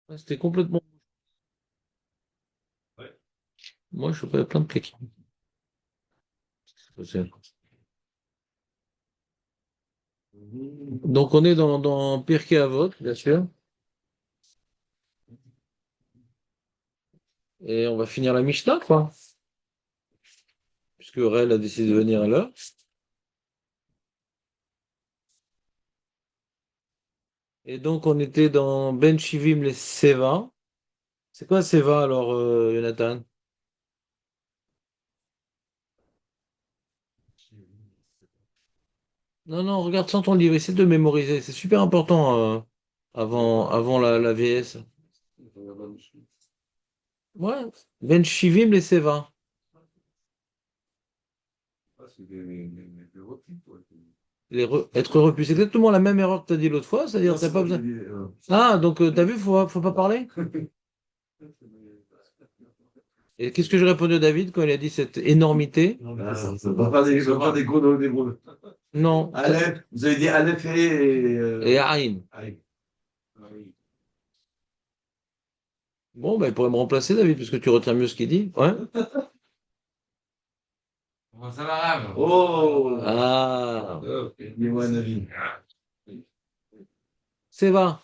Ouais, c'était complètement. Ouais. Moi, je fais plein de clics. Donc, on est dans Pirkei Avot, bien sûr. Et on va finir la Mishnah, quoi. Puisque Rel a décidé de venir à l'heure. Et donc, on était dans Ben Shivim les Seva. C'est quoi Seva alors, Jonathan? Non, non, regarde sans ton livre, essaie de mémoriser. C'est super important avant la vieillesse. Ouais, Ben Shivim les Seva. Être repu, c'est exactement la même erreur que tu as dit l'autre fois, c'est-à-dire t'as pas besoin. Ah, donc t'as vu, faut pas parler? Et qu'est-ce que j'ai répondu à David quand il a dit cette énormité? Ça va faire des gros des gros. Non. Aleph, vous avez dit Aleph et. Et Aïn. Aïe. Bon, bah, il pourrait me remplacer, David, parce que tu retiens mieux ce qu'il dit. Ouais. Bon, ça va, oh! Ah, Dis-moi un avis. Seva.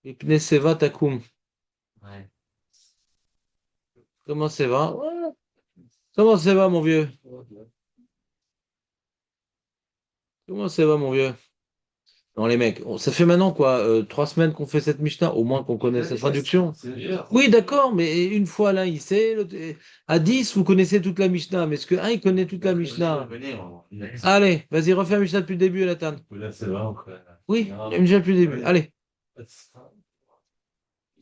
Ipne Seva Takum. Ouais. Comment ça va? Ouais. Comment ça va, mon vieux? Comment ça va, mon vieux? Non, les mecs, ça fait maintenant quoi, 3 semaines qu'on fait cette Mishnah, au moins qu'on connaît sa traduction. Oui, d'accord, mais une fois l'un il sait, à 10, vous connaissez toute la Mishnah, mais est-ce que un il connaît toute la Mishnah? Allez, vas-y, refais la Mishnah depuis le début, Nathan. Là, c'est vrai, quoi. Oui, déjà depuis le début. Allez,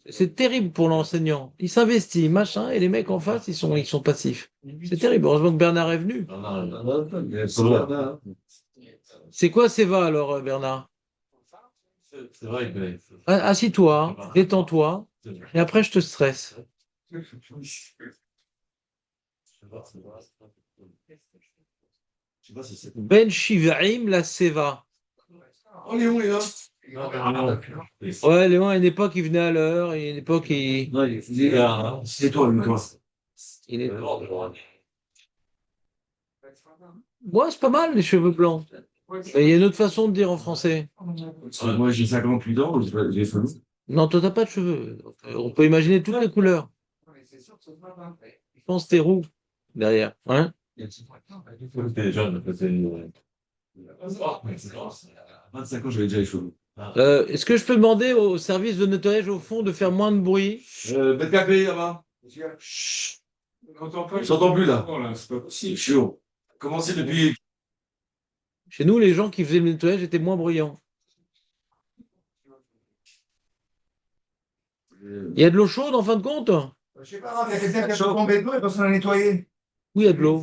c'est terrible pour l'enseignant. Il s'investit, machin, et les mecs en face, ils sont passifs. C'est terrible. Heureusement que Bernard est venu. C'est quoi Seva alors, Bernard? C'est vrai que. Assis-toi, détends-toi, et après je te stresse. Je sais pas si c'est. Ben Shiv'im la Seva. Oh, Léon est là. Ouais, Léon, à une époque, il venait à l'heure, et à une époque, Non, c'est toi, le micro. il est... Ouais, c'est pas mal, les cheveux blancs. Mais il y a une autre façon de dire en français. Moi, j'ai 58 ans, j'ai fait. Non, toi, t'as pas de cheveux. On peut imaginer toutes les couleurs. Je pense que t'es roux derrière. Hein? J'étais jeune, c'était. 25 ans, j'avais déjà les cheveux. Est-ce que je peux demander au service de nettoyage au fond de faire moins de bruit? Bête capé, là-bas. Chut. On s'entend plus, là. C'est pas possible. Chiant. Commencez depuis. Chez nous, les gens qui faisaient le nettoyage étaient moins bruyants. Il y a de l'eau chaude en fin de compte? Je sais pas, il y a quelqu'un qui a tombé de l'eau et personne n'a nettoyé. Oui, il y a de l'eau.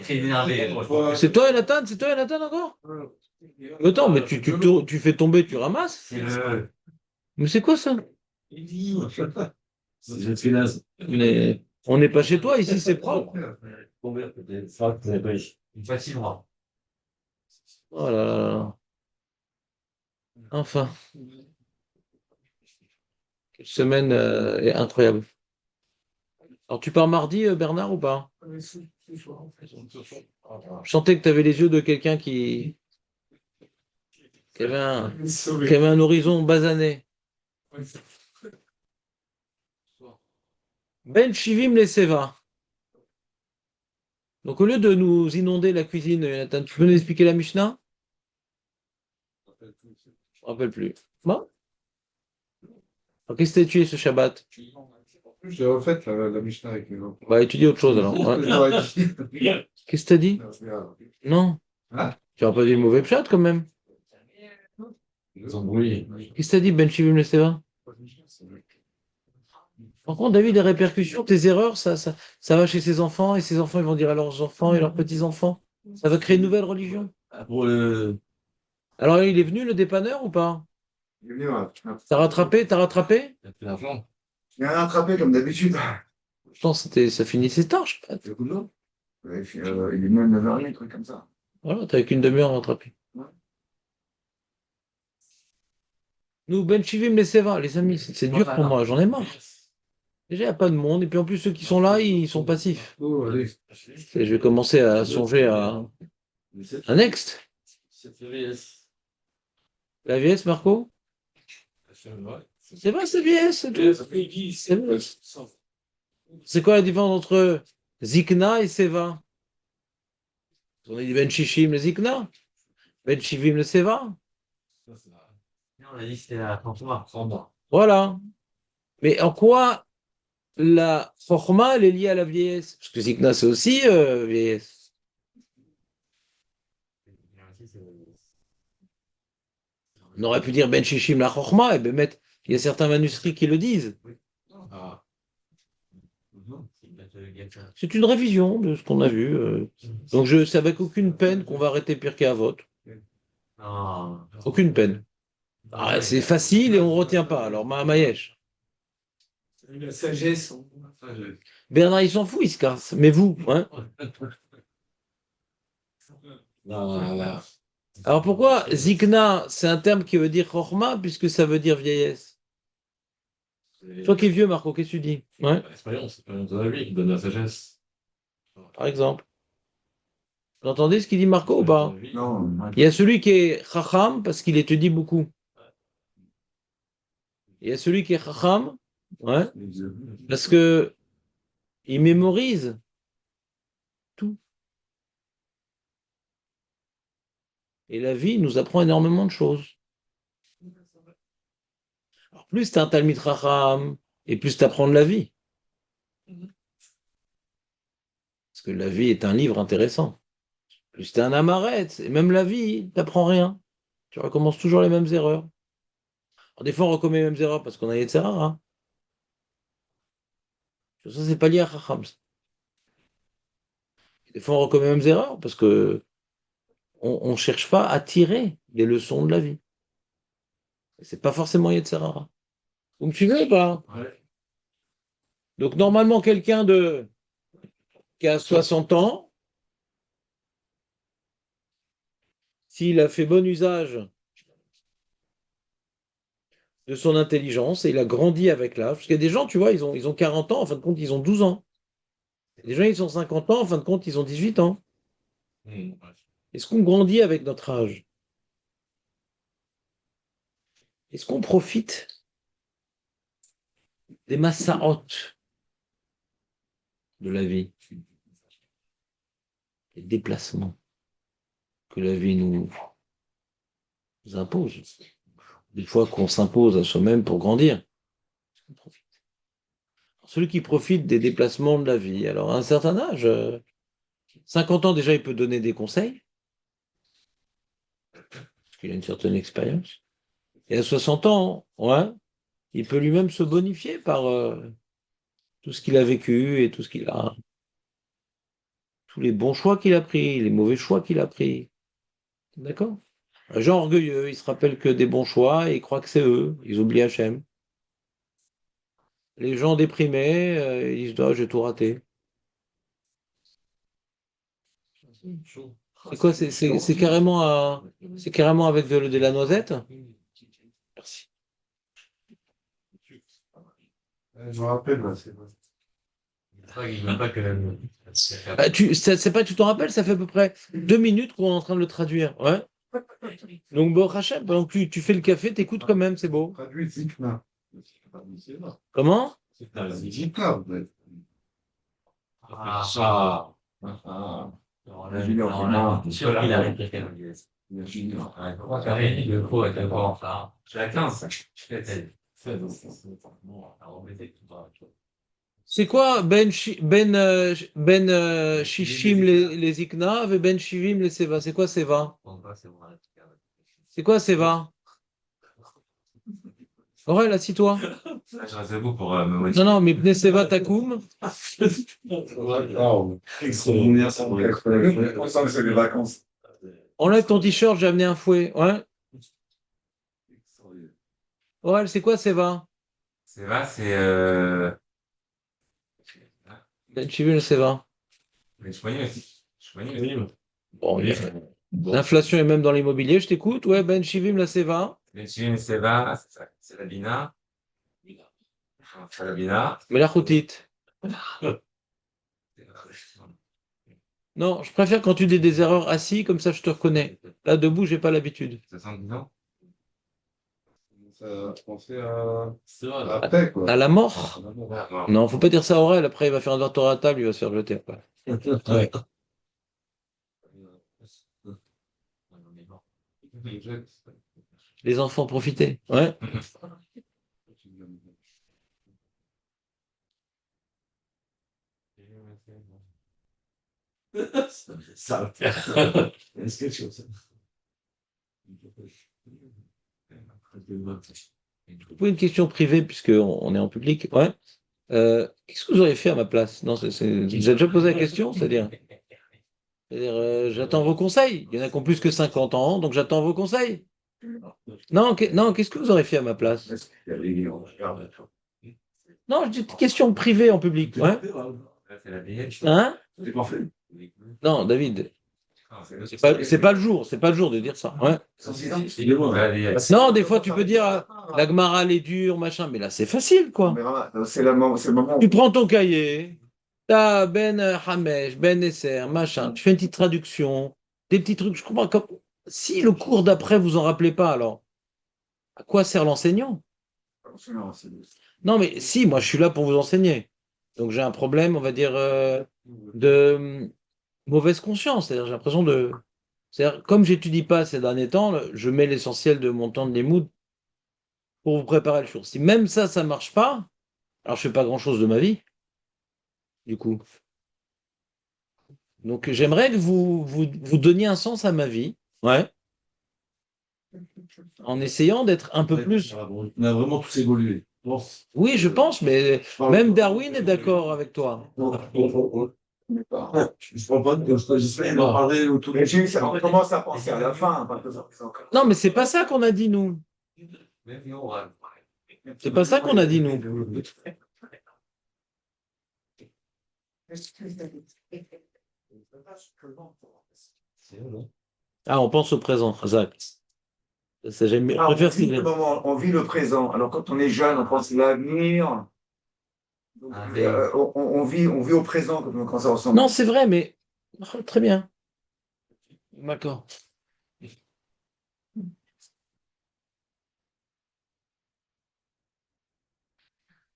Très énervé. C'est toi, Nathan? C'est toi, Nathan, encore? Attends, mais tu fais tomber, tu ramasses? C'est le. Mais c'est quoi ça? C'est le finesse. Mais on n'est pas chez toi, ici c'est propre. Combien peut-être? Ça, c'est pas ici. Facilement. Oh là là là. Enfin, quelle semaine est incroyable. Alors tu pars mardi, Bernard, ou pas? Je sentais que tu avais les yeux de quelqu'un qui avait un horizon basané. Ben Shivim les Seva. Donc au lieu de nous inonder la cuisine, Jonathan, tu peux nous expliquer la Mishnah? Je me rappelle plus. Bon. Alors, qu'est-ce que tu as étudié ce Shabbat? J'ai refait la Mishnah avec les gens. Bah étudie autre chose alors. Ouais. Qu'est-ce que tu as dit? Non. Hein? Tu n'as pas dit le mauvais pshat quand même. Ils ont brûlé. Qu'est-ce que tu as dit, Ben Shivim le Seva? Par contre, David, les répercussions, tes erreurs, ça va chez ses enfants, et ses enfants, ils vont dire à leurs enfants et leurs petits-enfants. Ça va créer une nouvelle religion. Pour le. Alors, il est venu, le dépanneur, ou pas? Il est venu, ouais. T'as rattrapé? T'as rattrapé? Il a fait l'argent. Il a rattrapé comme d'habitude. Pourtant, ça finissait tard, je crois. Ouais, puis, il est même 9h, un truc comme ça. Voilà, t'avais qu'une demi-heure à rattraper. Ouais. Nous, Ben Chivim, les Seva, les amis, c'est dur pour moi, j'en ai marre. Déjà, il n'y a pas de monde, et puis en plus, ceux qui sont là, ils sont passifs. Oh, allez. Et je vais commencer à songer à un next. La vieillesse, Marco? C'est vrai, c'est vieillesse, c'est tout. C'est vrai. C'est quoi la différence entre Zikna et Seva? On a dit Ben Shishim, le Zikna. Ben Shivim, le Seva. On a dit que c'était la Chorma. Voilà. Mais en quoi la Chorma, elle est liée à la vieillesse? Parce que Zikna, c'est aussi vieillesse. On aurait pu dire Ben Shishim, la Chorma, et ben mettre. Il y a certains manuscrits qui le disent. Ah. C'est une révision de ce qu'on a vu. Donc, c'est avec aucune peine qu'on va arrêter Pirkei Avot. Ah. Aucune peine. Ah, c'est facile et on ne retient pas. Alors, Mahayesh. La sagesse. Bernard, il s'en fout, il se casse. Mais vous, hein? Non. Alors, pourquoi Zikna, c'est un terme qui veut dire Chorma, puisque ça veut dire vieillesse? Toi qui es vieux, Marco, qu'est-ce que tu dis? Ouais, L'expérience de la vie qui donne la sagesse. par exemple. Vous entendez ce qu'il dit Marco ou pas? Non, Il y a celui qui est Chacham parce qu'il étudie beaucoup. Il y a celui qui est Chacham, ouais, parce que il mémorise tout. Et la vie nous apprend énormément de choses. Alors, plus tu as un Talmid Chacham, et plus tu apprends de la vie. Parce que la vie est un livre intéressant. Plus tu es un Amaret, et même la vie, tu n'apprends rien. Tu recommences toujours les mêmes erreurs. Alors, des fois, on recommet les mêmes erreurs parce qu'on a Yetzirah. Hein. Ça, c'est pas lié à Chacham. Des fois, on recommet les mêmes erreurs parce que on ne cherche pas à tirer les leçons de la vie. C'est pas forcément Yetzirah. Vous me suivez ou pas? Ouais. Donc, normalement, quelqu'un qui a 60 ans, s'il a fait bon usage de son intelligence et il a grandi avec l'âge, parce qu'il y a des gens, tu vois, ils ont 40 ans, en fin de compte, ils ont 12 ans. Des gens, ils ont 50 ans, en fin de compte, ils ont 18 ans. Est-ce qu'on grandit avec notre âge? Est-ce qu'on profite des massaot de la vie, les déplacements que la vie nous impose? Des fois qu'on s'impose à soi-même pour grandir. Est-ce qu'on profite? Celui qui profite des déplacements de la vie, alors à un certain âge, 50 ans déjà, il peut donner des conseils, parce qu'il a une certaine expérience. Et à 60 ans, ouais, il peut lui-même se bonifier par tout ce qu'il a vécu et tout ce qu'il a, tous les bons choix qu'il a pris, les mauvais choix qu'il a pris. D'accord? Un gens orgueilleux, ils se rappellent que des bons choix et ils croient que c'est eux, ils oublient Hachem. Les gens déprimés, ils disent, ah, j'ai tout raté. C'est quoi? C'est carrément avec de la noisette? Merci. je me rappelle, là, c'est vrai. C'est pas que tu t'en rappelles, ça fait à peu près 2 minutes qu'on est en train de le traduire. Ouais. Donc, bon, Hachem, pendant que tu fais le café, t'écoutes quand même, c'est beau. Traduit Zikna. Comment? Zikna, en fait. Ah. Sûr qu'il a répliqué la pièce. Le faux est encore en retard. J'ai la 15. C'est quoi Shishim les Ikna et Ben Shivim les Seva? C'est quoi Seva? C'est quoi Seva? Aurel, assis-toi. Je reste debout pour me Non, non, mais Pne Seva Takum. Extraordinaire, ça. C'est les vacances. Enlève ton t-shirt, j'ai amené un fouet. Ouais. Aurel, c'est quoi Seva? C'est vrai, c'est. Ben Shivim les Seva. Mais je soigneux. Bon, l'inflation est même dans l'immobilier, je t'écoute. Ouais, Ben Shivim la Seva. Medellin, Seva, c'est la Bina. C'est la Bina. Mais la routite. Non, je préfère quand tu dis des erreurs assis, comme ça je te reconnais. Là, debout, j'ai pas l'habitude. 70 ans. On fait C'est vrai, là. après, quoi. À la mort? Non. Non, faut pas dire ça à Aurel, après il va faire un tour à la table, il va se faire jeter après. Ouais. Les enfants, profitez. Ouais. Ça. Est-ce que tu ça? Je vous pose une question privée, puisqu'on est en public. Ouais. Qu'est-ce que vous auriez fait à ma place? Non, vous avez déjà posé la question? C'est-à-dire, j'attends vos conseils. Il y en a qui ont plus que 50 ans, donc j'attends vos conseils. Non, non, qu'est-ce que vous aurez fait à ma place? Non, je dis une question privée en public. Ouais. C'est la vieille. Hein? C'est parfait. Non, David, c'est pas le jour, c'est pas le jour de dire ça. Ouais. La vieille. Non, des fois tu peux dire la Gemara elle est dure, machin, mais là c'est facile quoi. C'est le moment. Tu prends ton cahier, t'as Ben Hamesh, Ben Esser, machin, tu fais une petite traduction, des petits trucs, je comprends. Si le cours d'après vous en rappelez pas, alors à quoi sert l'enseignant? Non, mais si, moi je suis là pour vous enseigner. Donc j'ai un problème, on va dire, de mauvaise conscience. C'est-à-dire, j'ai l'impression de. C'est-à-dire, comme j'étudie pas ces derniers temps, je mets l'essentiel de mon temps de limoud pour vous préparer le jour. Si même ça, ça marche pas, alors je fais pas grand-chose de ma vie, du coup. Donc j'aimerais que vous donniez un sens à ma vie, ouais, en essayant d'être un peu plus. On a vraiment tous évolué. Bon. Oui, je pense, mais même Darwin est d'accord avec toi. Je prends pas de j'espère d'en parler autour de On commence à penser à la fin. Parce que ça encore. Non, mais c'est pas ça qu'on a dit nous. C'est pas ça qu'on a dit nous. Ah, on pense au présent, Zach. J'aime bien. Je préfère On vit le moment, on vit le présent. Alors quand on est jeune, on pense à l'avenir. Donc, on vit au présent quand ça ressemble. Non, c'est vrai, mais oh, très bien. D'accord.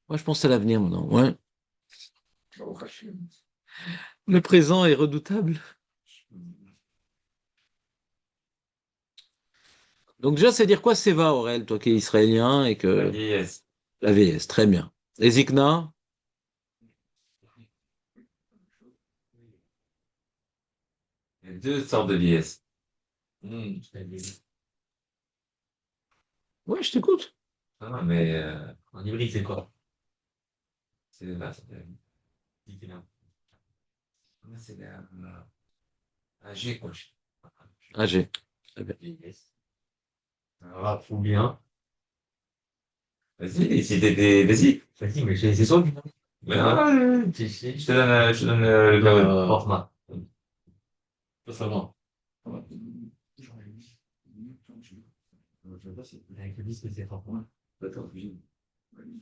Moi, je pense à l'avenir maintenant. Ouais. Le présent est redoutable. Donc déjà, c'est dire quoi Seva, Aurel, toi qui es israélien et La que vieillesse. la vieillesse, très bien. Et Zikna? Il y a deux sortes de vieillesse. Ouais, je t'écoute. Ah, mais en hybride, c'est quoi? C'est là, c'est âgé, quoi. Âgé. Très bien. Vieillesse. Alors, fou bien. Vas-y, si vas-y. Vas-y, mais c'est ça. Mais non, je te donne le Gawen. Porte-moi. Ça va. Avec le disque, c'est fort.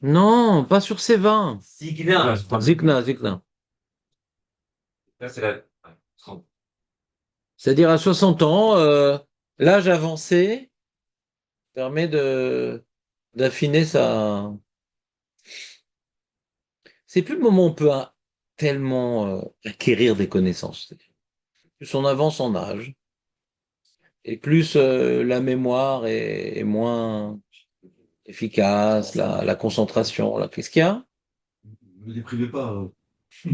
Non, pas sur ces 20. Signa. Zikna. Là, c'est la. C'est-à-dire à 60 ans, l'âge avancé permet d'affiner sa. C'est plus le moment où on peut tellement acquérir des connaissances. Plus on avance en âge, et plus la mémoire est moins efficace, la concentration. Là. Qu'est-ce qu'il y a? Ne me déprimez pas.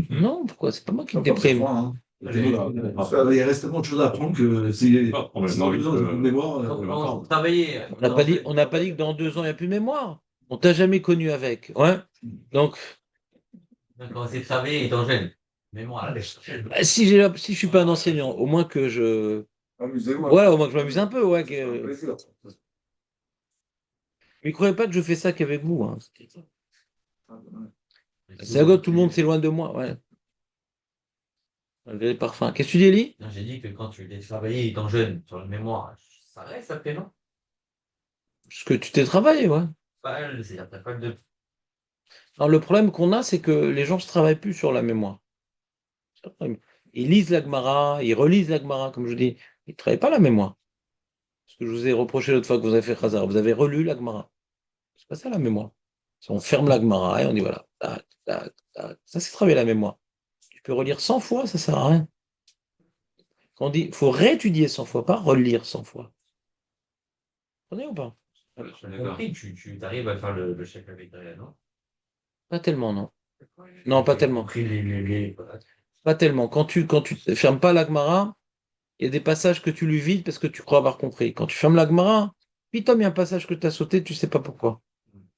Non, pourquoi? C'est pas moi qui me déprime. Il reste tellement de choses à apprendre que c'est. Si on a besoin de mémoire. Travailler. On n'a pas dit que dans 2 ans, il n'y a plus de mémoire. On t'a jamais connu avec. Ouais. Donc, Quand c'est travailler étant jeune. Mémoire. bah, si je suis pas un enseignant, au moins que je. Amusez-vous. Ouais, au moins que je m'amuse un peu. Ouais, C'est un plaisir. Mais croyez pas que je fais ça qu'avec vous. Hein. C'est à gauche, tout le monde s'éloigne de moi. Ouais. Malgré les parfums. Qu'est-ce que tu dis, Eli? Non, j'ai dit que quand tu es travailler étant jeune sur la mémoire, ça reste après, non? Ce que tu t'es travaillé, ouais. C'est-à-dire, t'as pas de. Alors, le problème qu'on a, c'est que les gens ne se travaillent plus sur la mémoire. C'est le problème. Ils lisent la Gemara, ils relisent la Gemara, comme je dis. Ils ne travaillent pas la mémoire. Ce que je vous ai reproché l'autre fois que vous avez fait Khazar, vous avez relu la Gemara. C'est pas ça la mémoire. Si on ferme la Gemara et on dit voilà, tac, tac, tac. Ça, c'est travailler la mémoire. Tu peux relire 100 fois, ça sert à rien. Quand on dit, il faut réétudier 100 fois, pas relire 100 fois. Vous comprenez ou pas? Compris, tu arrives à faire le chèque avec non? Pas tellement, non. Non, pas tellement. Compris voilà. Pas tellement. Quand tu ne fermes pas la Gemara, il y a des passages que tu lui vides parce que tu crois avoir compris. Quand tu fermes la Gemara, Pitom, il y a un passage que tu as sauté, tu ne sais pas pourquoi.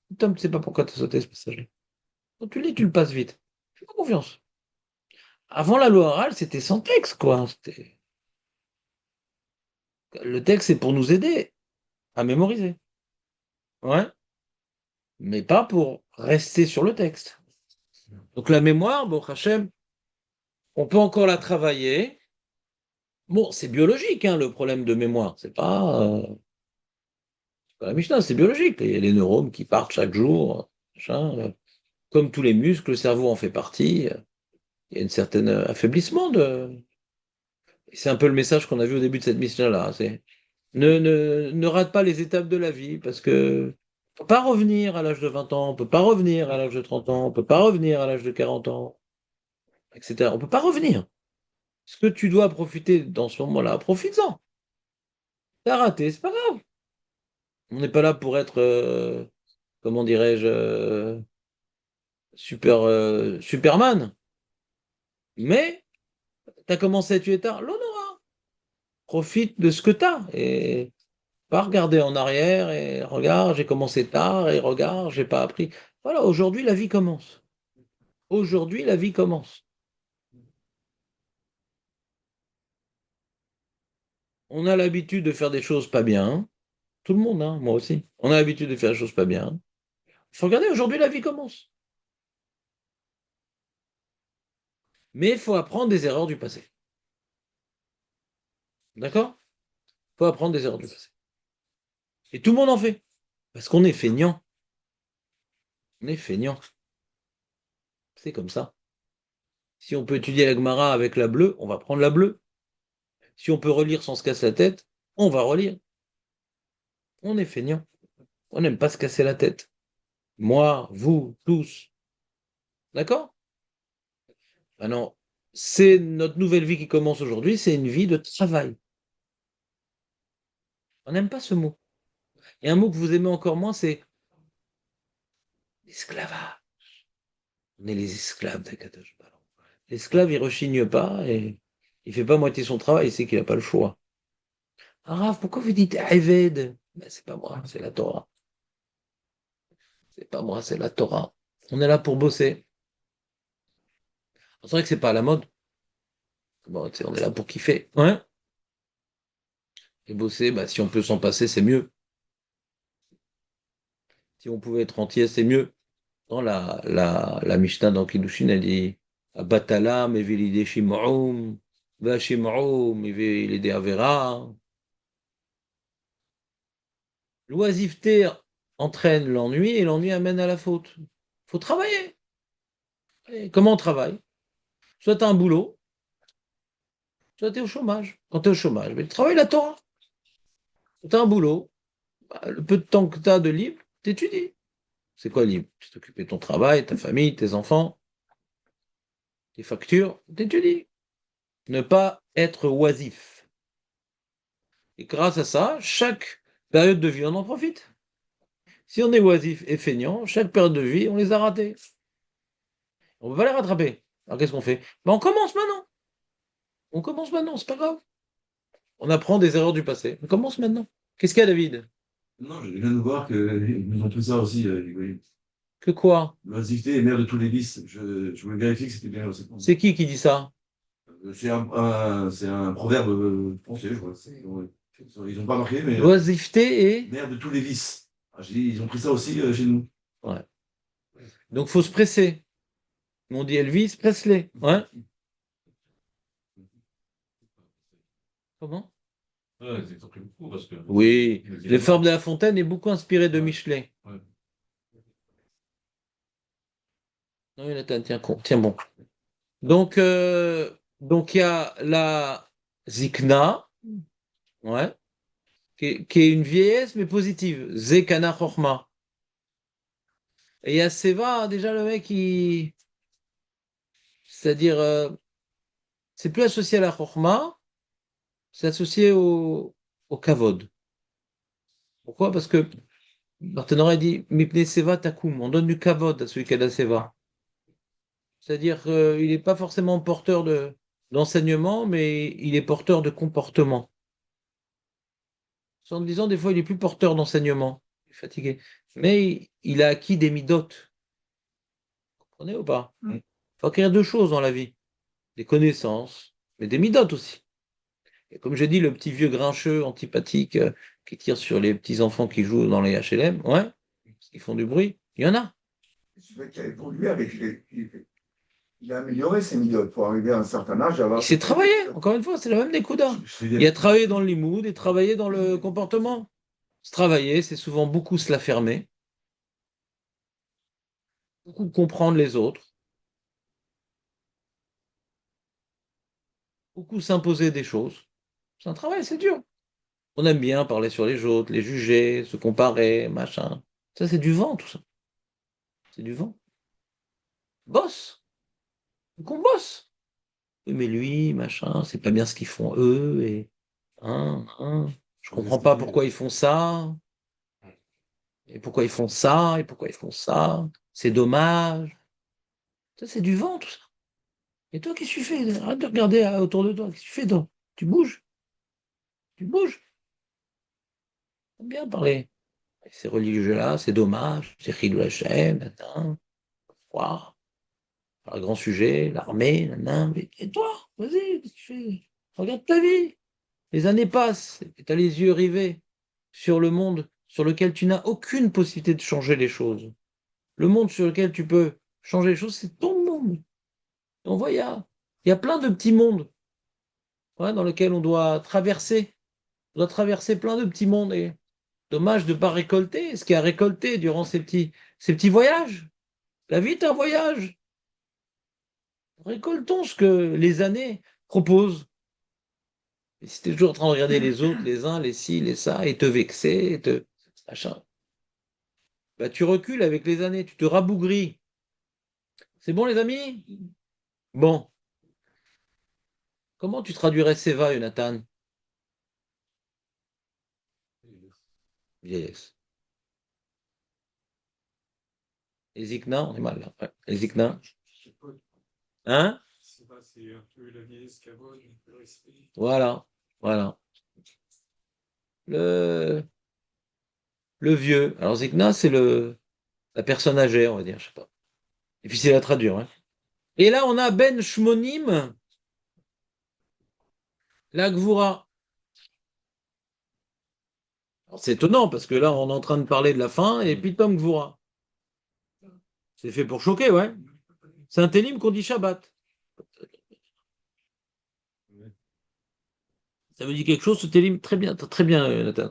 Pitom, tu ne sais pas pourquoi tu as sauté ce passage-là. Quand tu lis, tu le passes vite. Fais confiance. Avant la loi orale, c'était sans texte, quoi. Le texte, c'est pour nous aider à mémoriser. Ouais. Mais pas pour rester sur le texte. Donc la mémoire, bon, Hachem, on peut encore la travailler. Bon, c'est biologique, hein, le problème de mémoire. C'est pas la Mishnah, c'est biologique. Il y a les neurones qui partent chaque jour. Machin. Comme tous les muscles, le cerveau en fait partie. Il y a un certain affaiblissement de. C'est un peu le message qu'on a vu au début de cette Mishnah-là. C'est ne rate pas les étapes de la vie parce que on peut pas revenir à l'âge de 20 ans, on peut pas revenir à l'âge de 30 ans, on peut pas revenir à l'âge de 40 ans, etc. On peut pas revenir. Ce que tu dois profiter dans ce moment-là, profites-en. T'as raté, c'est pas grave. On n'est pas là pour être, comment dirais-je, Superman. Mais t'as commencé à tuer tard, l'honneur. Profite de ce que t'as et pas regarder en arrière et regarde, j'ai commencé tard et regarde, j'ai pas appris. Voilà, aujourd'hui la vie commence. Aujourd'hui la vie commence. On a l'habitude de faire des choses pas bien. Tout le monde, hein, moi aussi. On a l'habitude de faire des choses pas bien. Il faut regarder, aujourd'hui la vie commence. Mais il faut apprendre des erreurs du passé. D'accord? Il faut apprendre des erreurs du passé. Et tout le monde en fait. Parce qu'on est feignant. On est feignant. C'est comme ça. Si on peut étudier la Gemara avec la bleue, on va prendre la bleue. Si on peut relire sans se casser la tête, on va relire. On est feignant. On n'aime pas se casser la tête. Moi, vous, tous. D'accord? Maintenant, c'est notre nouvelle vie qui commence aujourd'hui, c'est une vie de travail. On n'aime pas ce mot. Et un mot que vous aimez encore moins, c'est l'esclavage. On est les esclaves d'Akadosh Baruch. L'esclave, il rechigne pas et il fait pas moitié son travail, il sait qu'il n'a pas le choix. Ah, Rav, pourquoi vous dites Eved? Ben, c'est pas moi, c'est la Torah. C'est pas moi, c'est la Torah. On est là pour bosser. C'est vrai que c'est pas à la mode. Bon, on est là pour kiffer. Ouais. Et bosser, bah, si on peut s'en passer, c'est mieux. Si on pouvait être entier, c'est mieux. Dans la Mishnah dans Kiddushin, elle dit Batala, mevilide shim'um, va shim'um, mevilide avera. L'oisiveté entraîne l'ennui et l'ennui amène à la faute. Il faut travailler. Et comment on travaille? Soit tu as un boulot, soit tu es au chômage. Quand tu es au chômage, mais tu travailles la Torah. Tu as un boulot, bah, le peu de temps que tu as de libre, tu étudies. C'est quoi libre? Tu t'occupes de ton travail, ta famille, tes enfants, tes factures, tu étudies. Ne pas être oisif. Et grâce à ça, chaque période de vie, on en profite. Si on est oisif et feignant, chaque période de vie, on les a ratés. On ne peut pas les rattraper. Alors qu'est-ce qu'on fait? Ben, on commence maintenant. On commence maintenant, c'est pas grave. On apprend des erreurs du passé. On commence maintenant. Qu'est-ce qu'il y a, David? Non, je viens de voir qu'ils nous ont tout ça aussi, oui. Que quoi? L'oisiveté est mère de tous les vices. Je voulais vérifier que c'était bien aussi. C'est qui dit ça? C'est un proverbe français, je crois. Ils n'ont pas marqué, mais L'oisiveté et... mère de tous les vices. Ah, ils ont pris ça aussi chez nous. Ouais. Donc, faut se presser. On dit Elvis Presley. Ouais. Comment? Ouais, c'est compris beaucoup parce que. Oui, les formes de La Fontaine est beaucoup inspiré de Michelet. Ouais. Oui, Nathan, tiens, tiens bon. Donc il y a la Zikna, ouais, qui est une vieillesse mais positive. Zekana Chorma. Et il y a Seva, déjà le mec, c'est-à-dire, c'est plus associé à la Chorma, c'est associé au Kavod. Pourquoi? Parce que Barthénora dit Mipne Seva Takum, on donne du Kavod à celui qui a la Seva. C'est-à-dire qu'il n'est pas forcément porteur d'enseignement, mais il est porteur de comportement. En disant, des fois, il est plus porteur d'enseignement. Il est fatigué. Mais il a acquis des midotes. Vous comprenez ou pas? Il faut acquérir deux choses dans la vie. Des connaissances, mais des midotes aussi. Et comme j'ai dit, le petit vieux grincheux, antipathique, qui tire sur les petits enfants qui jouent dans les HLM, ouais, parce qu'ils font du bruit, il y en a. Ce mec qui a évolué avec il a amélioré ses midotes pour arriver à un certain âge. Il s'est travaillé, encore une fois, c'est la même des Kouda. Il a travaillé dans le limoud et travaillé dans le comportement. Se travailler, c'est souvent beaucoup se la fermer, beaucoup comprendre les autres, beaucoup s'imposer des choses. C'est un travail, c'est dur. On aime bien parler sur les autres, les juger, se comparer, machin. Ça, c'est du vent, tout ça. C'est du vent. Bosse. Faut qu'on bosse. Oui, mais lui, machin, c'est pas bien ce qu'ils font eux, et je comprends pas pourquoi ils font ça, et pourquoi ils font ça, et pourquoi ils font ça. C'est dommage. Ça, c'est du vent, tout ça. Et toi, qu'est-ce que tu fais? Arrête de regarder autour de toi. Qu'est-ce que tu fais, toi? Tu bouges. Tu bouges. J'aime bien parler. Ces religieux-là, c'est dommage. C'est Chilou Hachem, matin, froid. Un grand sujet, l'armée, nanana. Mais et toi, vas-y, qu'est-ce que tu fais? Regarde ta vie. Les années passent et tu as les yeux rivés sur le monde sur lequel tu n'as aucune possibilité de changer les choses. Le monde sur lequel tu peux changer les choses, c'est ton monde. Et on voit, il y a plein de petits mondes, ouais, dans lesquels on doit traverser. On doit traverser plein de petits mondes. Et dommage de ne pas récolter ce qu'il y a récolté durant ces petits voyages. La vie est un voyage. Récoltons ce que les années proposent. Et si tu es toujours en train de regarder les autres, les uns, les ci, les ça, et te vexer, et te machin, bah, tu recules avec les années, tu te rabougris. C'est bon, les amis? Bon. Comment tu traduirais Seva, Jonathan? Vieillesse. Et Zikna, on est mal là. Ouais. Et Zikna? Hein? C'est pas, c'est un peu la vieillesse qui abonne, le respect. Voilà. Voilà. Le, le vieux. Alors Zikna, c'est la personne âgée, on va dire, je sais pas. Difficile à traduire, hein. Et là, on a Ben Shmonim, la Gvura. Alors, c'est étonnant parce que là, on est en train de parler de la fin et puis Tom Gvura. C'est fait pour choquer, ouais. C'est un télim qu'on dit Shabbat. Ça me dit quelque chose, ce télim. Très bien, Nathan.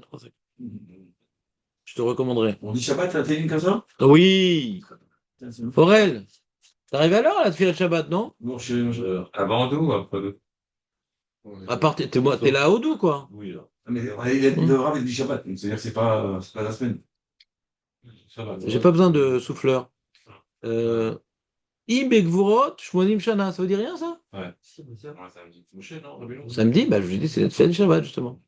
Je te recommanderais. On dit Shabbat, la téline comme ça? Oui, Aurel, t'arrives à l'heure là de filer le Shabbat, non? Non, je. Avant nous ou après nous? À part, t'es là à Odou, quoi. Oui, là. Mais le Rav, il dit Shabbat, donc c'est-à-dire que c'est pas la semaine. Shabbat. J'ai pas besoin de souffleur. Im et Gvurot, Shmonim Shana, ça veut dire rien, ça? Ouais. Ça me dit Moshe, non, Rabbi Long. Samedi, bah, je lui dis, c'est fait le Shabbat, justement.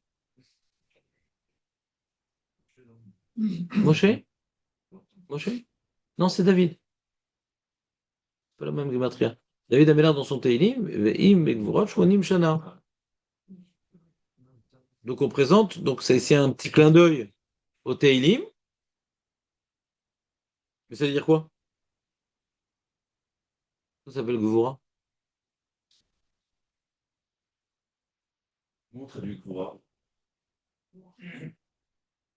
Moshe? Moshe? Non, c'est David. Pas la même gématria. David Amélar dans son Teilim, Im et Gvurot, Shmonim Shana. Donc on présente, donc c'est ici un petit clin d'œil au Teilim. Mais ça veut dire quoi? Ça s'appelle Gvura. On traduit Koura.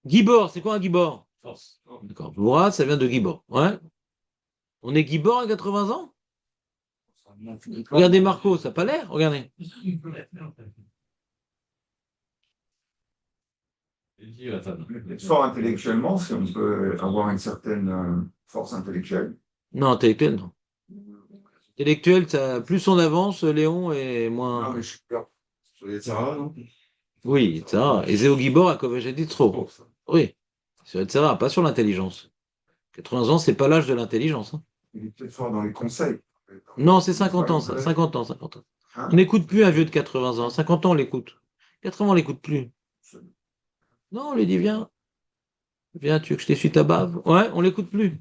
Gibor, c'est quoi un Gibor? Force. D'accord. Gvura, ça vient de Gibor. Ouais. On est Gibor à 80 ans? Regardez Marco, ça n'a pas l'air? Regardez. Fort intellectuellement, si on peut avoir une certaine force intellectuelle. Non, intellectuel, non. Intellectuel, plus on avance, Léon est Non, moins. mais je suis peur. Sur les Sarah, non? Oui, ça. Et Zéo Gibor a dit trop. Oui, sur Etzera, pas sur l'intelligence. 80 ans, c'est pas l'âge de l'intelligence, hein. Il est peut-être fort dans les conseils. Non, c'est 50 ans, ça. 50 ans, 50 ans. Hein? On n'écoute plus un vieux de 80 ans. 50 ans, on l'écoute. 80 ans, on l'écoute plus. Non, on lui dit, viens. Viens, tu veux que je t'essuie ta bave? Ouais, on l'écoute plus.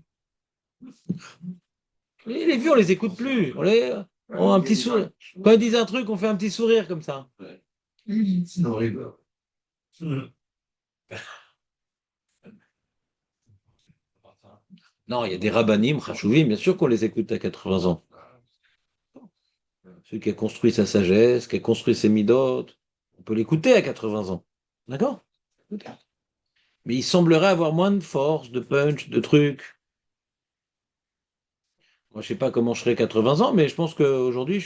Les vieux, on les écoute plus. On a un petit sourire. Quand ils disent un truc, on fait un petit sourire comme ça. C'est horrible. Non, il y a des rabbinim, Khashoggi, bien sûr qu'on les écoute à 80 ans. Celui qui a construit sa sagesse, qui a construit ses midotes, on peut l'écouter à 80 ans. D'accord? Mais il semblerait avoir moins de force, de punch, de trucs. Moi, je sais pas comment je serai à 80 ans, mais je pense qu'aujourd'hui,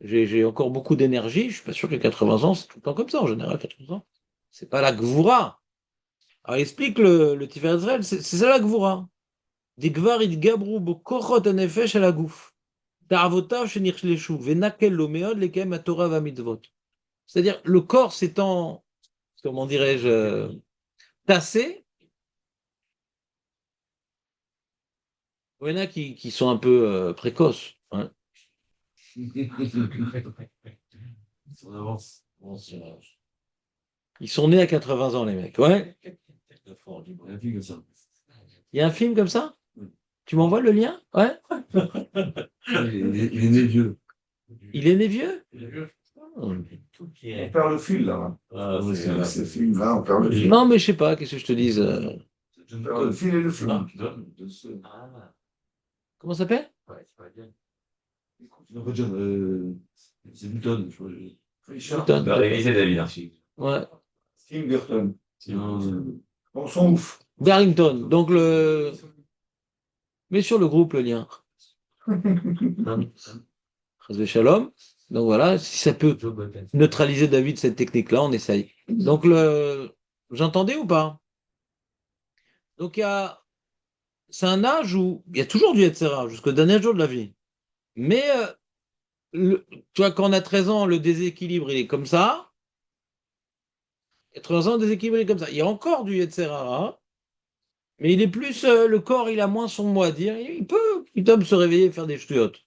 j'ai encore beaucoup d'énergie. Je suis pas sûr que 80 ans, c'est tout le temps comme ça, en général, 80 ans. C'est pas la gvoura. Alors, il explique le Tifer Israël, c'est ça la gvoura. Digvar idgabru bo korot hanefesh al haguf. Ta'avotav shenirshleshu, venakel lo meod lekem haTorah vamitzvot. C'est-à-dire, le corps s'étant, comment dirais-je, tassé. Il y en a qui sont un peu précoces, hein. On avance. Ils sont nés à 80 ans, les mecs. Ouais. On a vu que ça. Il y a un film comme ça? Tu m'envoies le lien? Ouais. Il est né vieux. Il est né vieux? On perd le fil, là. Ah, Ce film-là, on perd le fil. non, mais je sais pas, qu'est-ce que je te dise? On perd le fil et le fil. Comment ça s'appelle? Non, pas John, c'est Newton, je crois. Richard Newton. Réviser David. Ouais. Tim Burton. On s'en ouf. Darrington. Donc mets sur le groupe le lien. Chazvé Shalom. Donc voilà, si ça peut neutraliser David cette technique-là, on essaye. Donc j'entendais ou pas? Donc c'est un âge où il y a toujours du etc. jusqu'au dernier jour de la vie. Mais tu vois, quand on a 13 ans, le déséquilibre il est comme ça. 80 ans, le déséquilibre il est comme ça. Il y a encore du etc. Mais il est plus, le corps, il a moins son mot à dire. Il peut se réveiller et faire des ch'tiotes.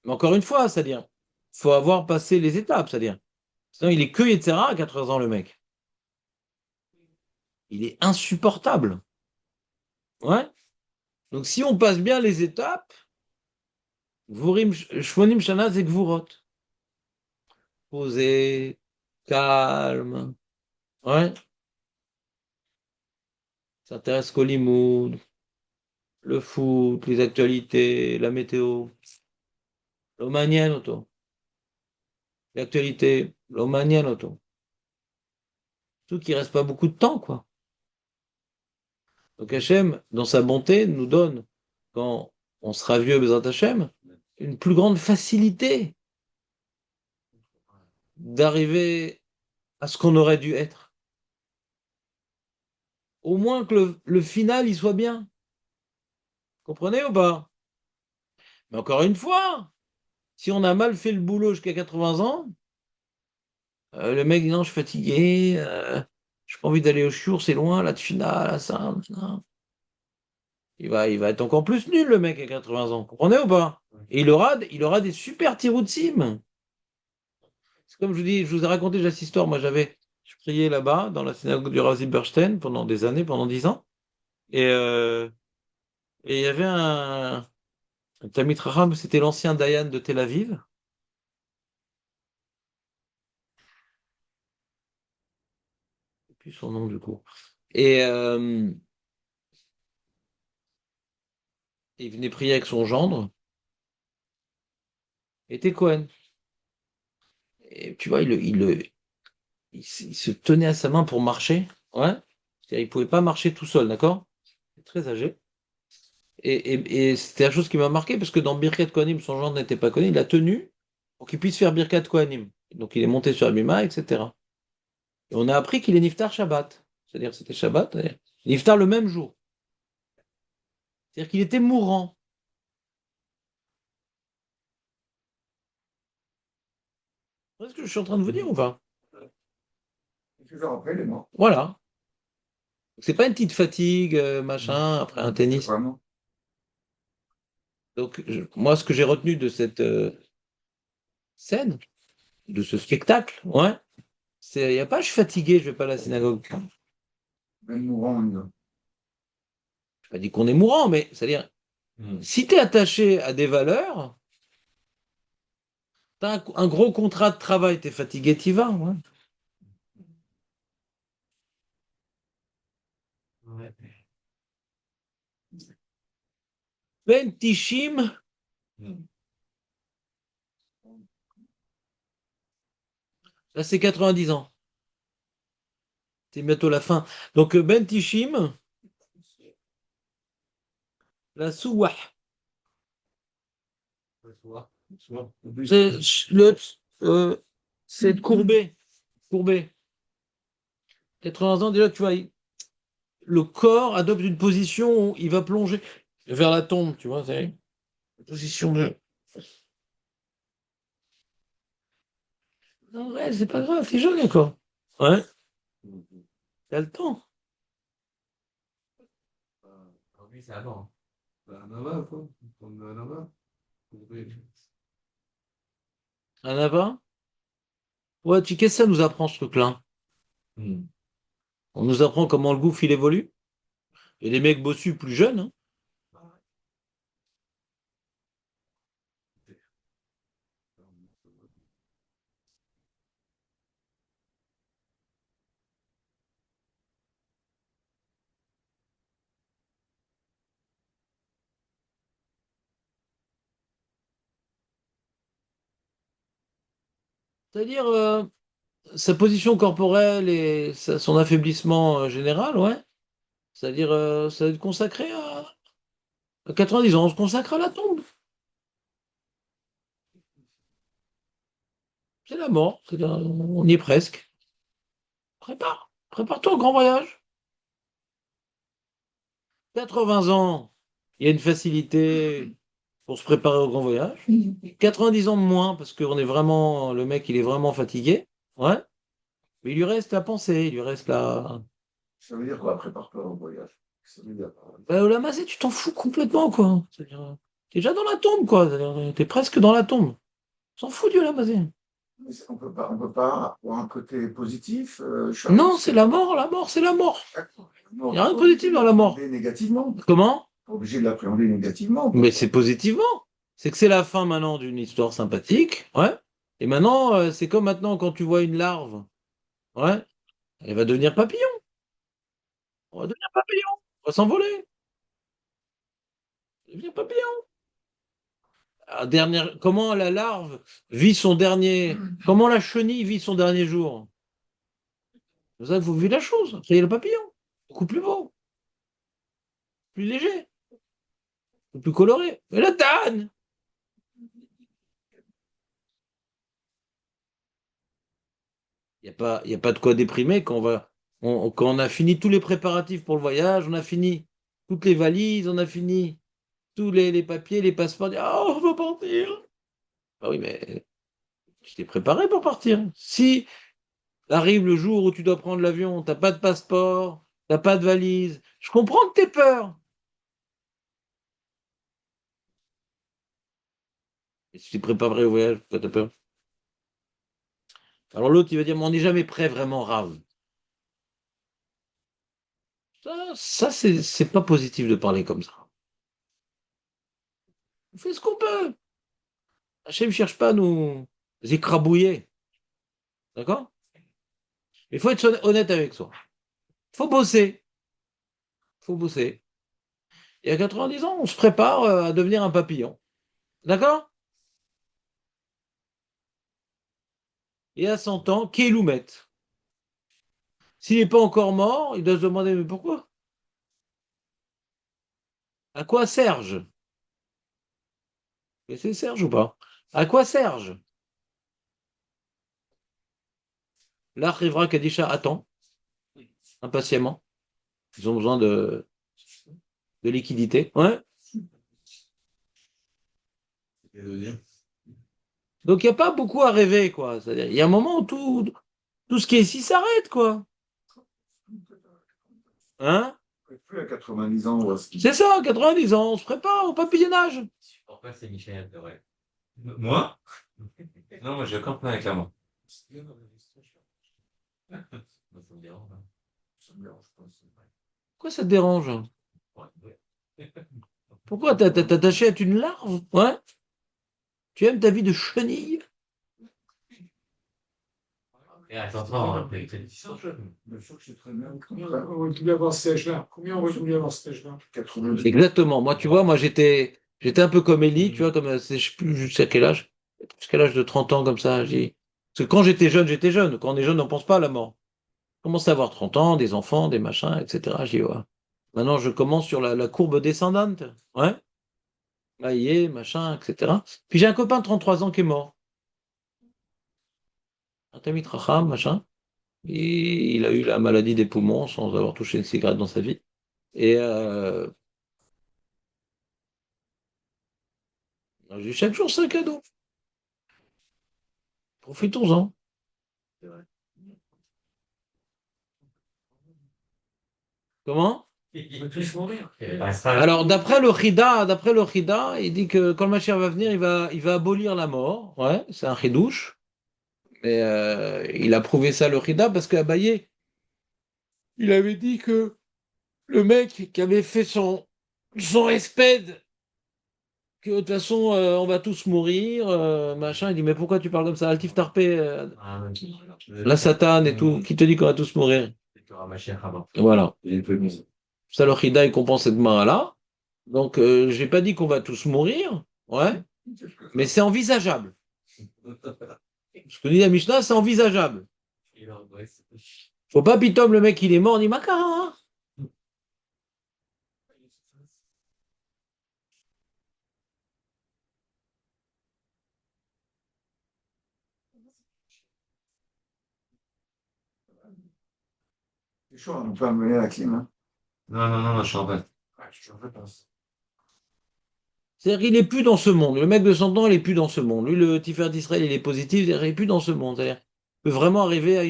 Mais encore une fois, c'est-à-dire, faut avoir passé les étapes, c'est-à-dire. Sinon, il est que etc. à 80 ans, le mec. Il est insupportable. Ouais. Donc, si on passe bien les étapes, Gvurim, Shmonim Shana, c'est Gvurot. Posé, calme. Ouais. S'intéresse qu'au limoud, le foot, les actualités, la météo. L'Omanien, auto. L'actualité, l'Omanien, auto. Surtout qu'il reste pas beaucoup de temps, quoi. Donc Hachem, dans sa bonté, nous donne, quand on sera vieux, Bezrat Hachem, une plus grande facilité d'arriver à ce qu'on aurait dû être. Au moins que le final, il soit bien. Comprenez ou pas? Mais encore une fois, si on a mal fait le boulot jusqu'à 80 ans, le mec dit non, je suis fatigué, j'ai pas envie d'aller au chiour, c'est loin, la tfila, là, ça. Non. Il va être encore plus nul, le mec, à 80 ans. Comprenez ou pas? Et il aura des super tiroutsim. C'est comme je vous dis, je vous ai raconté déjà cette histoire. Moi, je priais là-bas, dans la synagogue du Rav Zilberstein, pendant des années, pendant 10 ans. Et il y avait un Talmid Chacham, c'était l'ancien Dayan de Tel Aviv. Et puis son nom, du coup. Et il venait prier avec son gendre. Et était Cohen. Et tu vois, il se tenait à sa main pour marcher. Ouais. C'est-à-dire, il pouvait pas marcher tout seul, d'accord? Il est très âgé. Et c'était la chose qui m'a marqué parce que dans Birkat Kohanim, son genre n'était pas connu, il a tenu pour qu'il puisse faire Birkat Kohanim. Donc il est monté sur Abima, etc. Et on a appris qu'il est Niftar Shabbat. C'est-à-dire c'était Shabbat, et Niftar le même jour. C'est-à-dire qu'il était mourant. Est ce que je suis en train de vous dire ou pas? Quelques heures après, il est mort. Voilà. C'est pas une petite fatigue, machin, après un tennis. Vraiment. Donc, moi, ce que j'ai retenu de cette scène, de ce spectacle, ouais, c'est, il n'y a pas, je suis fatigué, je vais pas à la synagogue. Je n'ai Même mourant, pas dit qu'on est mourant, mais c'est-à-dire, si tu es attaché à des valeurs, tu as un gros contrat de travail, tu es fatigué, tu y vas. Ouais. Ben Tishim, là c'est 90 ans. C'est bientôt la fin. Donc Ben Tishim, la Souwah. C'est euh, c'est courbé. Courbé. 80 ans, déjà, tu vois, le corps adopte une position où il va plonger vers la tombe, tu vois, c'est une position de. Non, ouais, c'est pas grave, t'es jeune encore. Ouais, t'as le temps. Oui, c'est avant. Un abat? Ouais, tu qu'est-ce que ça nous apprend ce truc-là? On nous apprend comment le gouffre il évolue. Et les mecs bossus plus jeunes, hein. C'est-à-dire sa position corporelle et son affaiblissement général, ouais. C'est-à-dire ça va être consacré à 90 ans, on se consacre à la tombe. C'est la mort, on y est presque. Prépare-toi au grand voyage. 80 ans, il y a une facilité pour se préparer au grand voyage. 90 ans de moins, parce que le mec, il est vraiment fatigué. Ouais. Mais il lui reste la pensée, il lui reste la. Ça veut dire quoi, prépare-toi au voyage? Ça veut dire, Bah, la massée, tu t'en fous complètement, quoi. C'est-à-dire, t'es déjà dans la tombe, quoi. C'est-à-dire, t'es presque dans la tombe. S'en fout, Dieu, la massée. mais on peut pas avoir un côté positif. Non, c'est la mort, c'est la mort. Il n'y a rien de positif dans la mort. Négativement. Comment? Pas obligé de l'appréhender négativement. Mais c'est positivement. C'est que c'est la fin maintenant d'une histoire sympathique. Ouais. Et maintenant, c'est comme maintenant quand tu vois une larve. Ouais. Elle va devenir papillon. On va devenir papillon. On va s'envoler. Devenir papillon. Comment la larve vit son dernier. Comment la chenille vit son dernier jour. C'est ça que vous vivez la chose. Après, il y a le papillon. Beaucoup plus beau. Plus léger. Plus coloré. Mais la tanne. Y a pas de quoi déprimer quand quand on a fini tous les préparatifs pour le voyage, on a fini toutes les valises, on a fini tous les papiers, les passeports. Ah, on va partir. Ah oui, mais tu t'es préparé pour partir. Si arrive le jour où tu dois prendre l'avion, t'as pas de passeport, t'as pas de valise, je comprends que t'aies peur. Mais si tu t'es préparé au voyage, pourquoi t'as peur? Alors l'autre, il va dire, mais on n'est jamais prêt vraiment, Rave. Ça c'est pas positif de parler comme ça. On fait ce qu'on peut. Hachem ne cherche pas à nous écrabouiller. D'accord? Il faut être honnête avec soi. Il faut bosser. Il faut bosser. Et à 90 ans, on se prépare à devenir un papillon. D'accord? Et à 100 ans, qui est Loumet? S'il n'est pas encore mort, il doit se demander, mais pourquoi? À quoi Serge? Et c'est Serge ou pas? À quoi Serge? Là, Rivra Kadisha attend, impatiemment. Ils ont besoin de liquidité. Ouais. Donc, il n'y a pas beaucoup à rêver, quoi. C'est-à-dire, il y a un moment où tout ce qui est ici s'arrête, quoi. Hein? Plus à 90 ans. Ouais. C'est ça, 90 ans, on se prépare au papillonnage. Pourquoi c'est Michel de vrai? Moi? Non, moi, j'ai aucun problème avec la main. Moi, ça me dérange, hein. Ça me dérange pas, c'est vrai. Pourquoi ça te dérange? Ouais. Pourquoi t'as attaché à une larve? Ouais? Tu aimes ta vie de chenille? Et attends, Bien sûr que c'est très bien. Combien on aurait voulu avoir ce stage-là? Combien on aurait voulu avoir ce stage-là? 90. Exactement. Moi, tu vois, moi, j'étais un peu comme Ellie, tu vois, comme, je sais plus jusqu'à quel âge. Jusqu'à l'âge de 30 ans, comme ça. Parce que quand j'étais jeune, j'étais jeune. Quand on est jeune, on pense pas à la mort. Je commence à avoir 30 ans, des enfants, des machins, etc. J'ai dit, ouais. Maintenant, je commence sur la courbe descendante. Ouais. Là, il est, machin, etc. Puis j'ai un copain de 33 ans qui est mort. Un Tamit Racham, machin. Et il a eu la maladie des poumons sans avoir touché une cigarette dans sa vie. Et chaque jour, c'est un cadeau. Profitons-en. Comment? Il veut tous mourir. Alors, d'après le Chida, il dit que quand le Mashiach va venir, il va abolir la mort. Ouais, c'est un chidouche. Mais il a prouvé ça, le Chida, parce qu'Abaye, il avait dit que le mec qui avait fait son espède, que de toute façon, on va tous mourir, machin, il dit, mais pourquoi tu parles comme ça? Altif Tarpé, la satane et tout, qui te dit qu'on va tous mourir? Voilà. Ça, le Chida, il comprend cette main-là. Donc, j'ai pas dit qu'on va tous mourir, ouais, mais c'est envisageable. Ce que dit la Mishnah, c'est envisageable. Faut pas pitom le mec il est mort, on dit Makara. Hein. C'est chaud, on peut amener la clim. Hein. Non, je suis en fait. C'est-à-dire qu'il est plus dans ce monde. Le mec de 100 ans, il est plus dans ce monde. Lui, le Tiferet d'Israël, il est positif, c'est-à-dire, il est plus dans ce monde. C'est-à-dire, il peut vraiment arriver à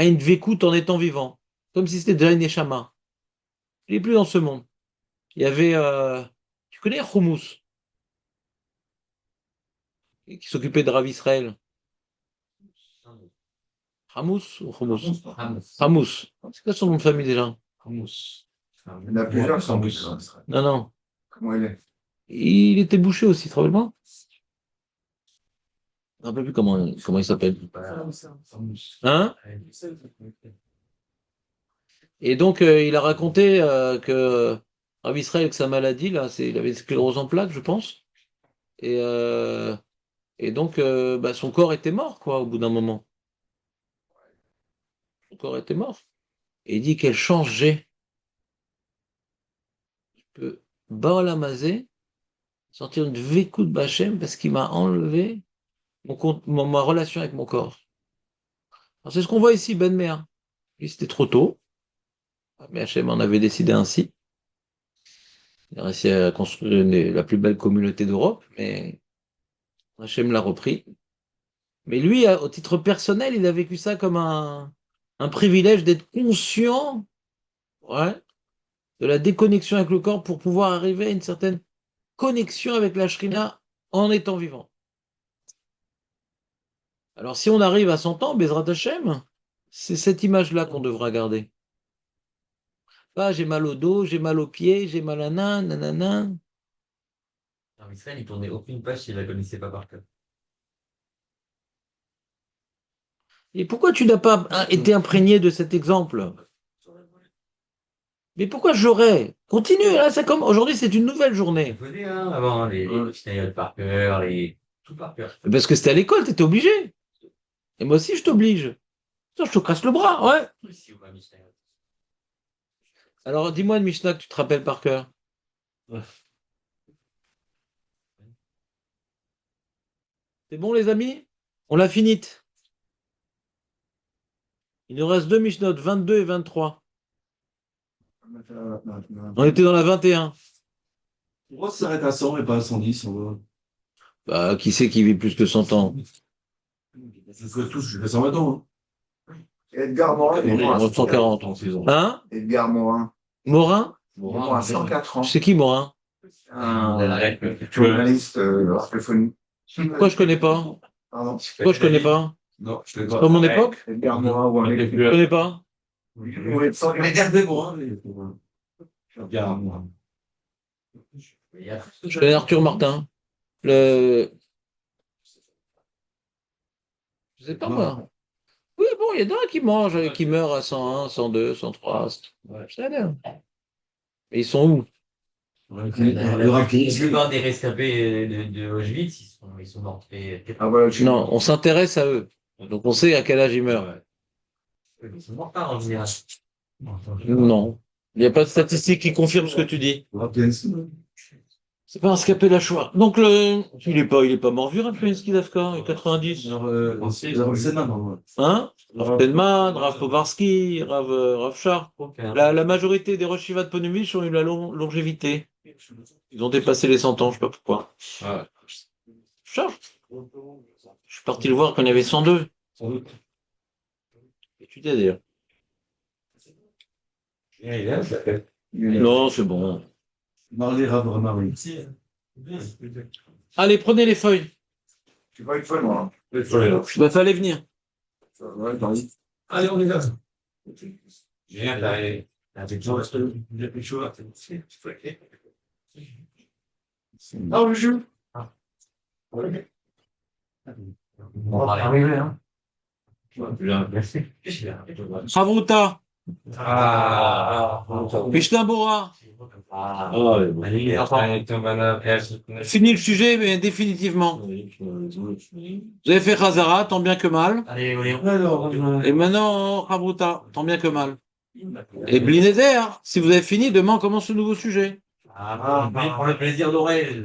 une vécoute en étant vivant. Comme si c'était déjà une échama. Il est plus dans ce monde. Il y avait, tu connais Hummus, qui s'occupait de Rav Israël. Hamous ou Hummus? Hamous. C'est quoi son nom de famille déjà? Hummus. Il y en a plusieurs qui sont bouchés. Non, non. Comment il est? Il était bouché aussi, tu te rappelles pas? Je me rappelle plus comment il s'appelle. Hein? Et donc, il a raconté que Rav Israël, avec sa maladie, là, il avait une sclérose en plaques, je pense. Et, euh, et donc, bah, son corps était mort, quoi, au bout d'un moment. Son corps était mort. Et il dit quelle chance j'ai que Baolamazé sortir une vécoup de Bachem parce qu'il m'a enlevé ma relation avec mon corps. Alors, c'est ce qu'on voit ici, Ben Meir. Lui, c'était trop tôt. Mais Hachem en avait décidé ainsi. Il a réussi à construire la plus belle communauté d'Europe, mais Hachem l'a repris. Mais lui, au titre personnel, il a vécu ça comme un privilège d'être conscient, ouais, de la déconnexion avec le corps pour pouvoir arriver à une certaine connexion avec la Shrina en étant vivant. Alors si on arrive à 100 ans, Bezrat Hachem, c'est cette image-là qu'on devra garder. Pas j'ai mal au dos, j'ai mal aux pieds, j'ai mal à nanana. En Israël, il tournait aucune page s'il la connaissait pas par cœur. Et pourquoi tu n'as pas été imprégné de cet exemple? Mais pourquoi j'aurais? Continue, là, c'est comme aujourd'hui, c'est une nouvelle Il journée. connaît, hein, avant, les Schneider par cœur, tout par cœur. Parce que c'était à l'école, tu étais obligé. Et moi aussi, je t'oblige. Tiens, je te casse le bras, ouais. Si, ou pas Schneider. Alors, dis-moi une Mishnah que tu te rappelles par cœur. C'est bon, les amis? On l'a finite. Il nous reste 2 Mishnot, 22 et 23. On était dans la 21. Pourquoi ça s'arrête à 100 et pas à 110? Bah, qui c'est qui vit plus que 100 ans? C'est ce que tous, je fais 120 ans. Edgar Morin, il est mort à 140 ans. Hein? Edgar Morin, Morin? il est mort à 104 ans. C'est qui Morin? Un journaliste radiophonique. Pourquoi je connais pas? Pardon. Pourquoi je connais pas? Non, je fais C'est pas pas. mon époque? Edgar Morin, ou un mec. Je connais pas. Il est mort de 104 ans. Regardez moi. Regarde moi. Je connais Arthur Martin. Le... Je sais pas moi. Oui, bon, il y en a qui mangent, qui meurent à 101, 102, 103. Je sais bien. Mais ils sont où? La plupart des rescapés de Auschwitz, ils sont morts. Ah, voilà, Non, on s'intéresse à eux. Donc on sait à quel âge ils meurent. Ils sont morts en général. Non. Il n'y a pas de statistique qui confirme ce que tu dis. C'est pas un scapé la Shoah. Donc il est pas mort vieux, Raphaëlski Dafka, il est 90. Hein? Rav Penman, Rav Povarski, Rav Shar. La majorité des Rosh Yeshiva de Ponevezh ont eu la longévité. Ils ont dépassé les 100 ans, je sais pas pourquoi. Shar. Je suis parti le voir quand il y avait 102. Étudié d'ailleurs. Non, c'est bon. Marley Rav-Marie. Allez, prenez les feuilles. Tu vas être fun, moi. Bah, fallait venir. Ouais, vas-y. Allez, on est là. Ah, le jeu. On va arriver, hein. Chavruta, Mishnah Bora. Fini le sujet, mais définitivement. Vous avez fait Khazara, tant bien que mal. Allez, Et maintenant, Chavruta, tant bien que mal. Et Blinéder, si vous avez fini, demain on commence ce nouveau sujet. pour le plaisir d'oreille.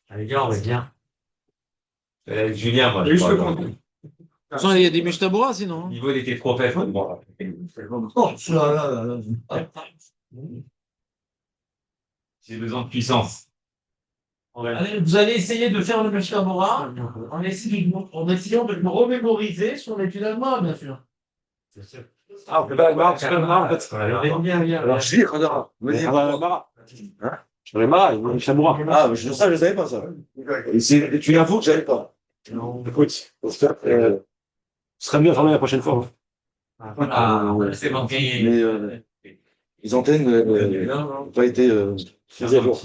Allez, viens, on va bien. Julien, moi, je crois. De toute façon, il y a des Mishnah Bora sinon. Au niveau des tes prophètes, bon. J'ai besoin de puissance. Allez, vous allez essayer de faire le Mishnah Bora en essayant de le remémoriser sur l'étude allemande, bien sûr. Ah, on fait pas la marque, c'est pas la marque, en fait. Viens. Alors, je dis, Khadara. Vas-y, la marque. Hein? Je les marques, ils Chamoura. Ah, je savais pas, ça. Et c'est une info que j'avais pas. Écoute, ce serait mieux informer la prochaine fois. C'est bon. Mais, les antennes n'ont pas été mises à jour.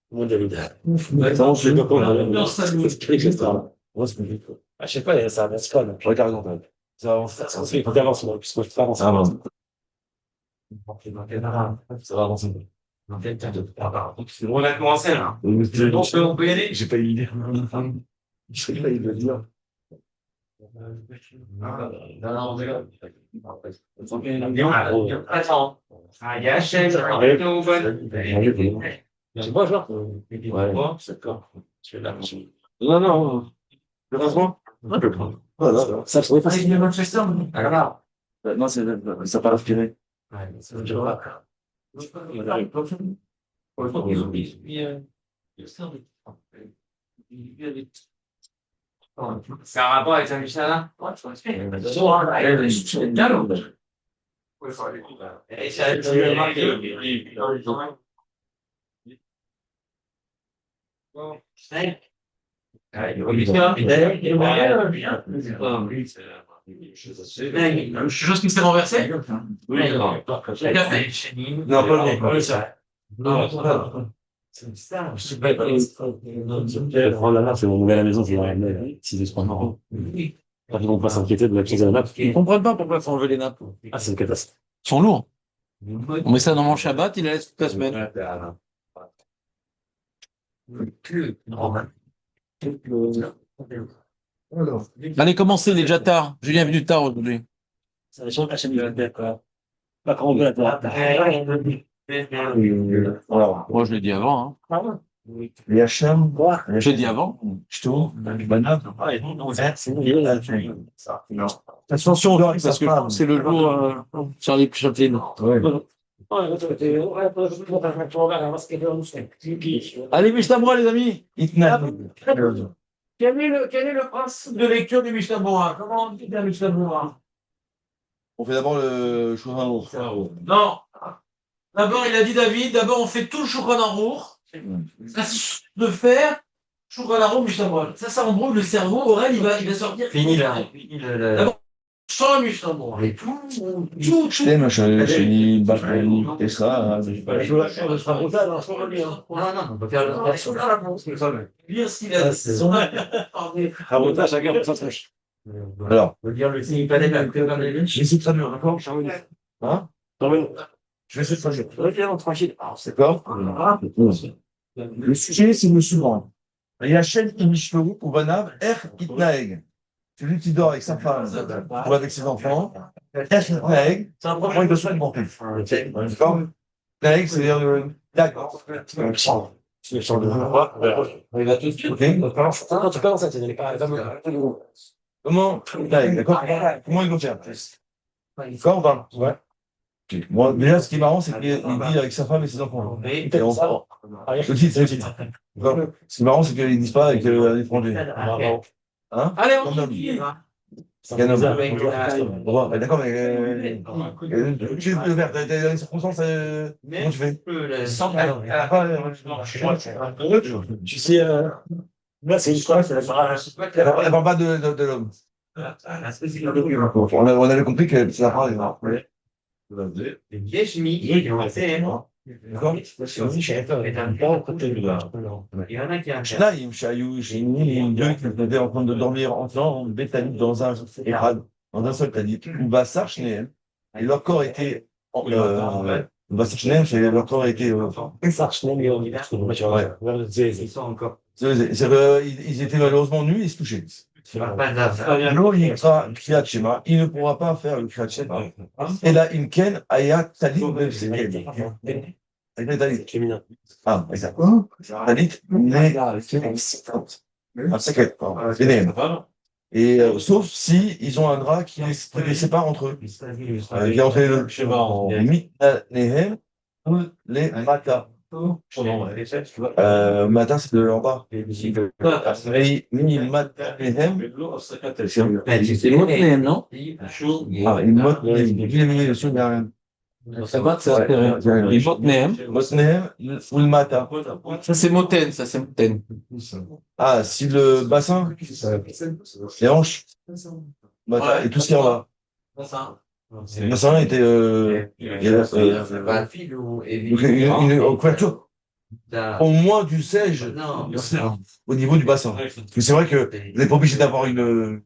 Mon David. Attends, je sais pas quoi. Je sais pas, ça avance pas. Je regarde l'antenne. Ça avance, il faut qu'avance, puisque je peux avancer. Ah, bon. Ça va avancer. On a commencé, là. On peut y aller. J'ai pas eu l'idée. Je sais pas, il veut dire. Attends. Il y a Hachem, C'est moi, genre? Ouais, d'accord. Non. Le rangement? Voilà. Ça, je trouvais facile. Non, ça n'a pas inspiré. C'est un rapport avec Saint-Michel là? Chose qui s'est renversée? Oui, non. Non, pas le ça. Non, oh là là, c'est mon nouvel à la maison, c'est ramené 6 ans. Quand ils vont pas s'inquiéter de la prise à la nappe. Ils ne comprennent pas pourquoi il faut enlever les nappes. Ah, c'est une catastrophe. Ils sont lourds. On met ça dans mon Shabbat, il la laisse toute la semaine. Allez, commencez, il est déjà tard. Julien est venu tard aujourd'hui. Ça va changer la chaîne de quoi. Pas quand on veut la terre. Voilà. Moi, je l'ai dit avant. Hein. Et Hachem, J'ai dit avant. Shto, Banav, attention, Parce que je pense que c'est le jour Charlie Chaplin. Ouais. Allez, Mishnah Bora, les amis. Itna. Quel est le principe de lecture du Mishnah Bora? Comment on dit la Mishnah Bora? On fait d'abord le Shulchan Non. D'abord, il a dit David, d'abord on fait tout le Shulchan Aruch. De faire Shulchan Aruch Mishnah Bora. Ça embrouille le cerveau. Aurel, il va sortir. Fini là. D'abord, sans le Mishnah Bora. Tout. Shtem, Shani, Bachani, Esra. Non, on peut faire le. Lire ce qu'il a dit. Rabotage, chacun pour sa tâche. Alors, On peut dire le signe pas d'état que comme les lunes. je vais essayer de traduire, d'accord? Hein? Je vais essayer de traduire. D'accord? Le sujet, c'est le suivant. Yachel Imishloru ou Banav, Itnaeg. Celui qui dort avec sa femme ou avec ses enfants, Itnaeg, c'est un point de soin de monter. D'accord? Itnaeg, c'est-à-dire d'accord. Il va tout de suite. Ok? Non, tu peux en fait, elle n'est pas. Comment? Itnaeg, d'accord? Comment il doit faire? D'accord ou pas? Ouais. Ok. Bon, déjà, ce qui est marrant, c'est qu'il dit avec sa femme et ses enfants. Et enfants. Le titre, c'est le titre. D'accord? Ce qui est marrant, c'est qu'ils ne disent pas avec l'étranger. Hein? Allez, Comme on d'hab. dit. C'est un homme. Bon, d'accord, mais tu peux le faire. T'as des circonstances, comment tu fais? Tu sais, là, c'est une histoire, c'est la Elle parle pas de l'homme. On avait compris que ça parle. D'accord? Shnaïm, Shayou, Shini, deux qui étaient en train de dormir ensemble, Bétanit dans un Ehad, dans un seul Tanit, ou Bassar Shneem, et leur corps était, Bassar Shneem, leur corps était, ils étaient malheureusement nus et ils se touchaient. L'eau, il sera Kriyat Shema, il ne pourra pas faire le Kriyat Shema. Et là, Imken, Ayat, Talit, Talit. Ah, exact. Talit, et sauf si ils ont un drap qui les sépare entre eux. Qui est entre les deux. Mitnanehem ou les Mata. Mata, c'est de en bas. Et Mitnanehem, C'est Motnehem, non? ah, une motte, Ça va, ça Et Motnehem. Motnehem ou le Mata. Ça, c'est Moten, ça, c'est Moten. Ah, si le bassin, les hanches, Mata, et tout ce qui est en bas. Le bassin était, une couverture au moins du siège au niveau du bassin. Parce que c'est vrai que vous n'êtes pas obligé d'avoir une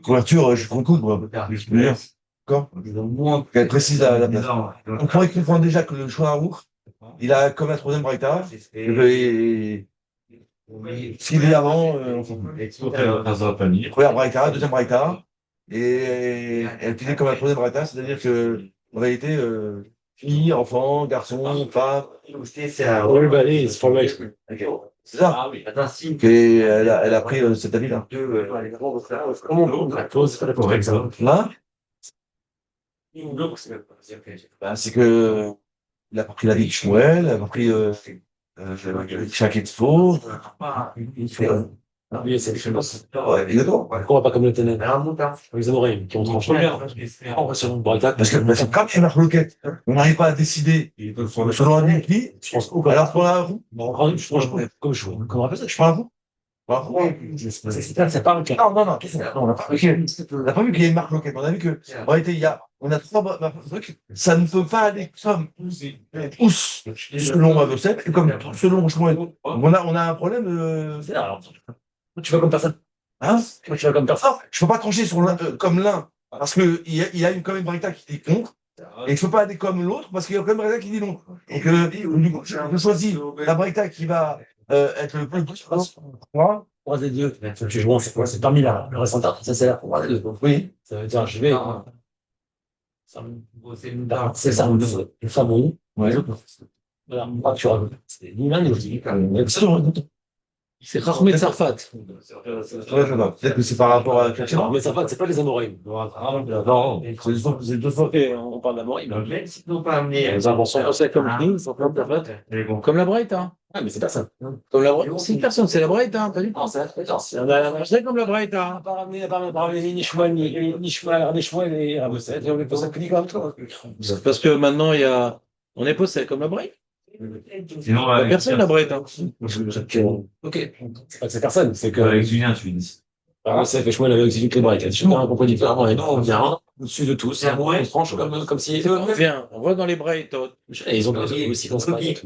couverture jusqu'au coude, quoi. D'accord? Elle précise la place. On pourrait comprendre déjà que le choix à roux, il a comme la troisième braïta, et s'il est avant, première braïta, deuxième braïta, et elle finit comme la troisième braïta, c'est-à-dire que, en réalité, fille, enfant, garçon, femme. Everybody is for life. C'est ça. Et elle a pris cet avis-là. Là, c'est que il a pas pris la vie de Shmuel, il a pas pris chaque expo. Oui, c'est excellent. Ouais, exactement. Pourquoi pas comme le Ténèbres? Les Amorim, qui ont tranché. Parce que quand il y a la requête, on n'arrive pas à décider selon un qui, Je pense alors qu'on a un roux. Comme je vois. Comment on appelle ça? Je prends un roux. C'est pas un cas. Non, on n'a pas vu qu'il y a une marque loquette. On a vu que, en réalité, on a trois trucs. Ça ne peut pas aller comme pousse selon ma recette et comme selon Shmuel. On a un problème. Tu vas comme personne. Hein? Toi, tu vas comme personne. Je peux pas trancher sur l'un comme l'un parce que il y a quand même une braïta qui dit contre et je peux pas aller comme l'autre parce qu'il y a quand même une braïta qui dit non. Donc du coup, je choisis la braïta qui va être le plus moi. Roi des dieux. Tu joues, c'est quoi? C'est parmi là. Le reste en tarte, ça c'est là. Roi des dieux. Oui. Ça veut dire, je vais. C'est ça, une femme, oui. Ouais. Voilà. C'est ni l'un ni l'autre. C'est Rahmet Sarfat. Peut-être que c'est par rapport à la Mais ça va, c'est pas les Amorim. Non, c'est deux fois qu'on parle d'Amorim. Mais sinon pas amené. Les inventions françaises comme nous, sont comme la fête. Comme la Breite, hein. Ah, mais c'est personne. Comme la Breite. C'est une personne, c'est la Breite, hein. T'as vu? Non, c'est la fréquence. C'est comme la Breite, hein. Pas ramener ni Shmuel, ni Shmuel et Rabosset. Et on est pas ça que comme toi. C'est parce que maintenant, on est possède comme la Breite. Sinon, La personne, la Breite, hein. Ok. C'est pas que c'est personne, c'est que. avec Julien, tu dis. Rabosset et Shmuel avaient exigé que les breaks. Chacun a compris différemment. Et nous, on vient au-dessus de tous. On se tranche comme si. On va dans les Breite. Et ils ont aussi qu'on se parie.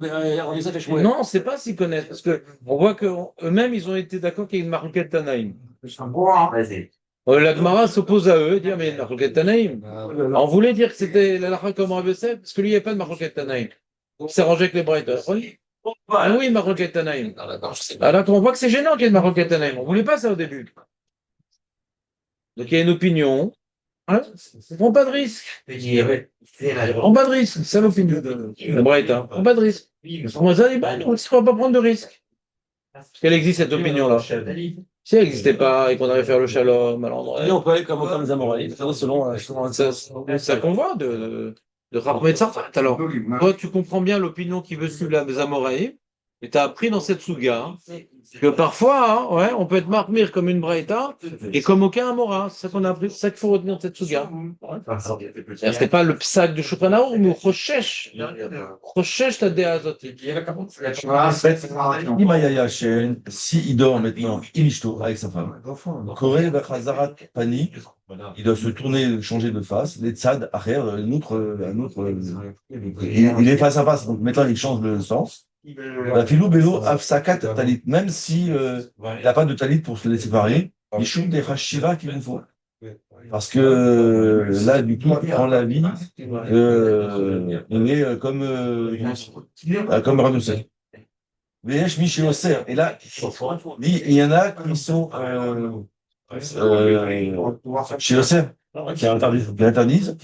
Mais on les a fait Shmuel. Non, c'est pas s'ils connaissent, parce que on voit que eux-mêmes, ils ont été d'accord qu'il y ait une Marquette Tanaïm. Vas-y. La Gemara s'oppose à eux, dire, mais une Marquette Tanaïm. On voulait dire que c'était la Lacha comme Rabbi Yosef, parce que lui, il n'y avait pas de Marquette Tanaïm. Il s'est rangé avec les Breite. Ah oui, une Marquette Tanaïm. Alors, on voit que c'est gênant qu'il y ait une Marquette Tanaïm. On voulait pas ça au début. Donc, il y a une opinion. Hein, on prend pas de risque. On prend pas de risque. C'est ça l'opinion de Breite. On prend pas de risque. On va dire, bah, non, on ne va pas prendre de risque. Parce qu'elle existe, cette opinion-là. Si elle n'existait pas et qu'on arrive à faire le shalom à l'endroit. Et on peut aller comme les Amoraïs, selon Ça convoit de Rahmet Sarfat. Alors, toi, tu comprends bien l'opinion qui veut suivre les Amoraïs, et tu as appris dans cette souga que parfois, hein, ouais, on peut être marmire comme une Braïta et comme aucun Amora. C'est ça qu'on a appris, c'est ça qu'il faut retenir de cette souga. C'est pas le psak de Shulchan Aruch, mais Choshesh ta déazoti. Imayaya Shen, si il dort maintenant, Ilishto, avec sa femme, Koré Bachazarat Pani, il doit se tourner, changer de face, les tzad, acher, un autre, il est face à face, donc maintenant il change de sens. La filou bélo afsakat talit, même si il n'a pas de talit pour se les séparer, il choum des hashira qu'il nous faut. Parce que là, du coup, il prend la vie, il est comme Radoucet. Veyesh Miché Osser. Et là, il y en a qui sont chez Osser, qui interdisent.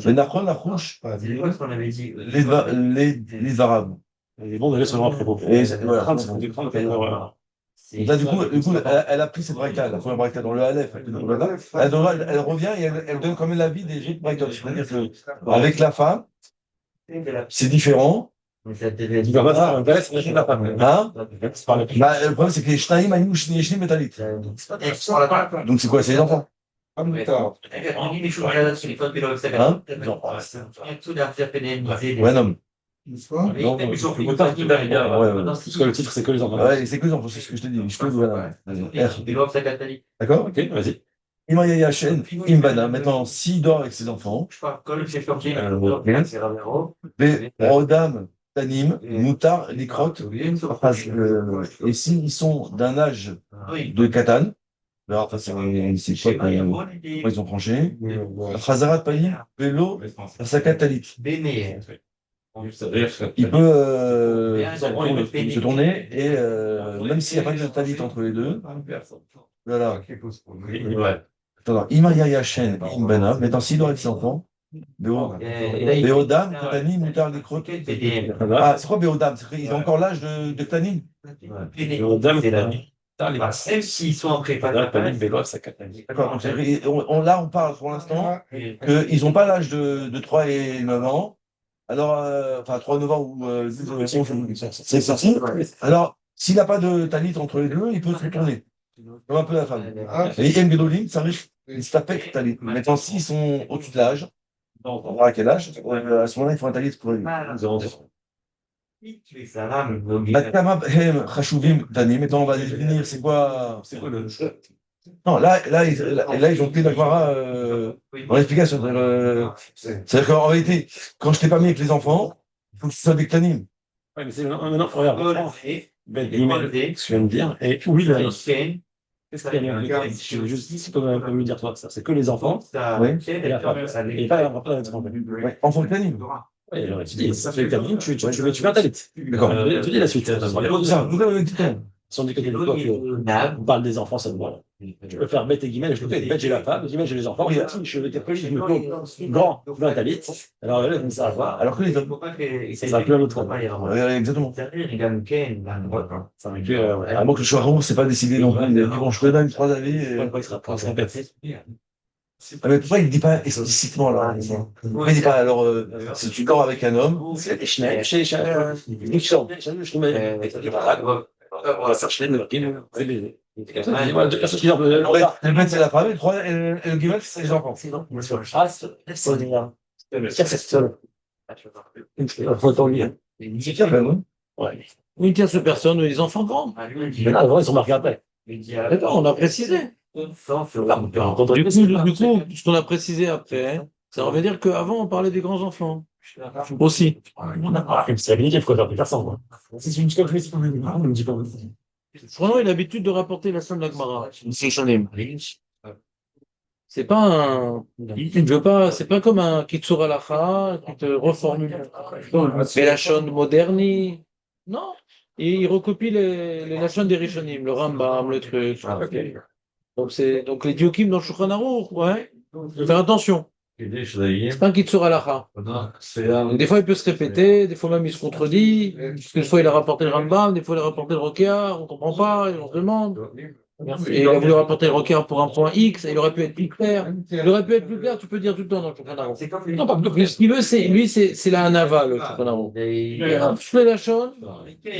Les Nachon, Nachouch, les Arabes. Il est bon d'aller selon un propos. Et là, du coup, elle a pris cette braïta, la première braïta dans le Aleph. Elle revient et elle donne quand même l'avis des autres braïtas. C'est-à-dire qu'avec la femme, c'est différent. Tu vas pas intéresse, mais je ne pas. Hein? Le problème, c'est que les Shnaïm, Aïnou, Shni, Metalit. Donc, c'est quoi? C'est les enfants. Hein? Ouais, non. Non, parce que le titre, c'est que les enfants. Ouais, c'est que les enfants, c'est ce que je te dis. Je peux, voilà. D'accord? Ok, vas-y. Imayaya Shen, Imbana. Maintenant, s'il dort avec ses enfants, Rodam, Tanim, Moutar, Likrot, et s'ils sont d'un âge de Katan, alors, c'est quoi quand ils ont tranché, Chazarat Païm, Vélo, Sakat Talit. Il peut se tourner et même s'il n'y a pas de talit entre les deux, voilà. Attends, Imayaya Shen, Imbana, maintenant s'il doit être ses enfants, Béodam, Tani, Moutar, Likrot. Ah, c'est quoi Béodam? Ils ont encore l'âge de Tani? Béodam, c'est la même s'ils sont en prépa. D'accord. Là, on parle pour l'instant qu'ils n'ont pas l'âge de 3 et 9 ans. Alors, enfin, 3 et 9 ans ou c'est sorti. Alors, s'il n'a pas de talit entre les deux, il peut se retourner. Comme un peu la femme. Et M. Gedolim, ça arrive, il s'appelle talit. Maintenant, s'ils sont au-dessus de l'âge, on verra à quel âge, à ce moment-là, il faut un talit pour lui. Maintenant, on va définir c'est quoi le. Non, là, ils ont pris la Gemara dans l'explication. C'est-à-dire qu'en réalité, quand je t'ai pas mis avec les enfants, il faut que ce soit avec Tanim. Oui, mais c'est maintenant, regarde. Ben, ce que je viens de dire. Et oui, là, qu'est-ce qu'il y a je veux juste si tu peux me dire toi, ça, c'est que les enfants. Oui. Et la femme. Et pas les enfants. Ouais, enfant de Tanim. Oui, alors tu dis, ça fait Tanim, tu veux un talit. D'accord. Tu dis la suite. Vous avez le dit. Si on dit que on parle des enfants, ça me va. Je peux faire bête et guillemets, je peux faire bête, j'ai la femme, guillemets, j'ai les enfants, oui, si, je vais être poli, je me tourne grand, dans ta bite. Alors là, ça va pas. Alors que les hommes, ça sera plus un autre. Exactement. Ça inclut, à moins que le choix rond, c'est pas décidé non plus. Il a dit, bon, je te donne 3 avis. Il sera bête. Mais pourquoi il ne dit pas explicitement alors? Pourquoi il ne dit pas alors si tu dors avec un homme, c'est des chenilles, on va faire chenille, le bête c'est la femme, et le guimel c'est les enfants. Ah, Une tierce personne ou les enfants grands. Avant, ils sont marqués après. D'accord, on a précisé. Du coup, ce qu'on a précisé après, hein, ça veut dire qu'avant, on parlait des grands enfants. Aussi. C'est habilité, il faut faire plus personne. C'est une chose que je me dis pas. Vraiment, il a l'habitude de rapporter la somme de la Gemara. C'est pas un. Je veux pas, c'est pas comme un Kitsur Halacha qui te reformule. Mais la chaîne moderni. Non. Il recopie les Lachon des Rishonim, le Rambam, le truc. Donc les diokim dans le Shulchan Aruch, ouais. Faire attention. C'est pas un Kitsur Halacha. Donc, des fois, il peut se répéter, des fois même il se contredit. Parce que des fois, il a rapporté le Rambam, des fois, il a rapporté le Rokia, on comprend pas, et on se demande. Et il a voulu rapporter le Rokia pour un point X, et il aurait pu être plus clair. Il aurait pu être plus clair, tu peux dire tout le temps dans le Shulchan Aruch. Non, pas plus clair. Ce qu'il veut, c'est la Hanava, le Shulchan Aruch. Je fais la chose.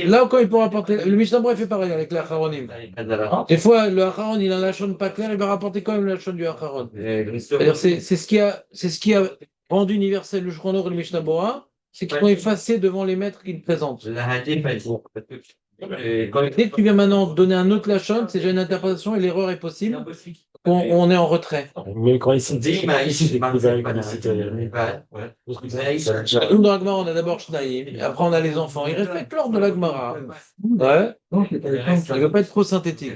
Là, quand il pourra rapporter, le Mishnah Berurah fait pareil avec l'Acharonim. Des fois, le Acharon, il a un Lachon pas clair, il va rapporter quand même le Lachon du Acharon. C'est-à-dire, c'est ce qui a rendu universel le Shulchan Aruch et le Mishnah Berurah, c'est qu'ils sont effacés devant les maîtres qu'ils présentent. Dès que tu viens maintenant donner un autre Lachon, c'est déjà une interprétation et l'erreur est possible. On est en retrait. Mais quand ils sont dit, Dans la Gemara, on a d'abord Shnaïm, et après on a les enfants. Ils respectent l'ordre de la Gemara. Ouais. Il ne veut pas être trop synthétique.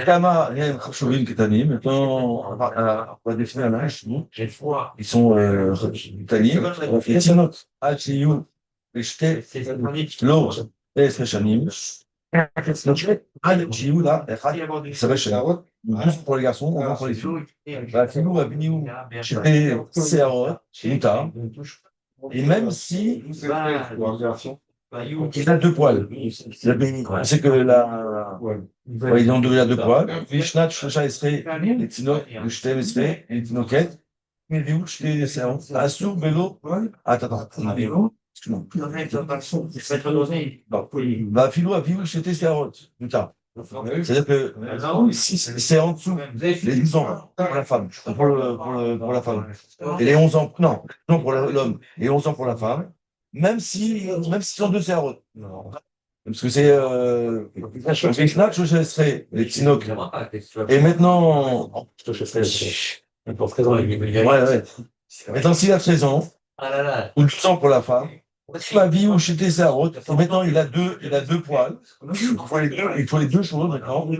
Kama Rien Chashovim Ketanim. Maintenant, on va définir un âge. Ils sont Ketanim. Et Tinot, Achiyu, Eshte, Lo, Es Shanim. Achiyu, là, ça va chez pour les garçons, on va pour les filles. Filou, Abiniou, Shete, Searot, Muta. Et même si il a 2 poils. C'est que ils ont il a 2 poils. Vishnat, Shasha, Esrei, les Tinok, le Shtem, Esrei, et les Tinoket. Mais où je les Searot. Assou, Bélo. Attends. Excuse-moi. Bah, Filou, Abiniou, Shete, Searot. Muta. C'est-à-dire que si c'est en dessous les 10 ans pour la femme, pour la femme, et les 11 ans, non pour l'homme, et 11 ans pour la femme, même s'ils sont 2 cerveaux. Parce que c'est les snacks, je laisserai les Tinoc. Et maintenant, maintenant s'il a 16 ans, ou 12 ans pour la femme, ma vie où j'étais Sarot, maintenant il a deux poils. Il faut les 2 choses maintenant.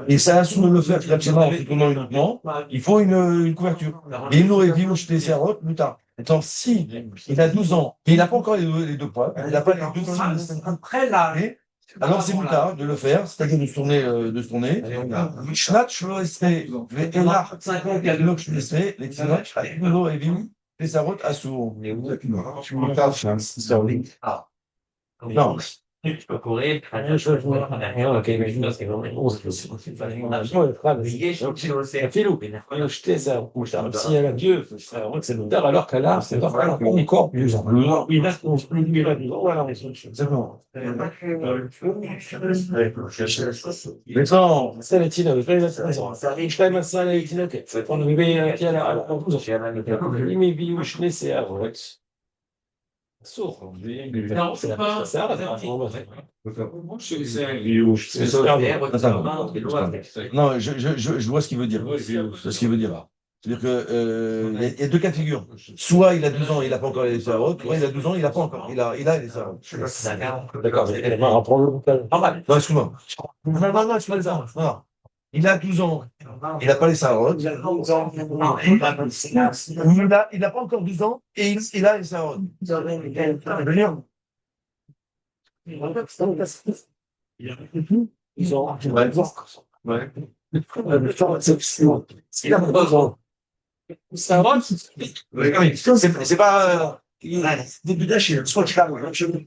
Et ça assume le faire gratuitement en tournant uniquement. Il faut une couverture. Et il aurait dit où j'étais Sarot plus tard. Attends, si il a 12 ans, et il n'a pas encore les 2 poils, il n'a pas les 2 signes. Alors c'est moutard de le faire, c'est-à-dire de se tourner. Mishnat, je le laisserai, les Elar, 50 Kadlok, je le laisserai, les Tinoch, avec Nolo et Vim. Et ça route à sourd. Non. Tu peux courir, ok, mais je pense que c'est vraiment si elle a Dieu, c'est le terre, alors qu'elle a, c'est pas encore plus. Oui, là, on se dit, voilà, Mais non, c'est la Tina, ça arrive quand même à ça, la Tina, on arrive à la conclusion. C'est à sourd. Non, c'est pas. Non, je vois ce qu'il veut dire. Ce qu'il veut dire. C'est-à-dire que il y a 2 cas de figure. Soit il a 12 ans, il n'a pas encore les cerveaux, soit il a 12 ans, il n'a pas encore. Il a les cerveaux. D'accord, mais elle va reprendre le boucal. Non, excuse-moi. Non, c'est pas ça. Non. il a 12 ans, il n'a pas les Sarod. Il n'a pas encore 12 ans et il a les Sarod. Il a 12 ans. Ouais. Il a 2 ans. Sarod, c'est pas. Début d'âge, il a soit qu'il a un cheveu.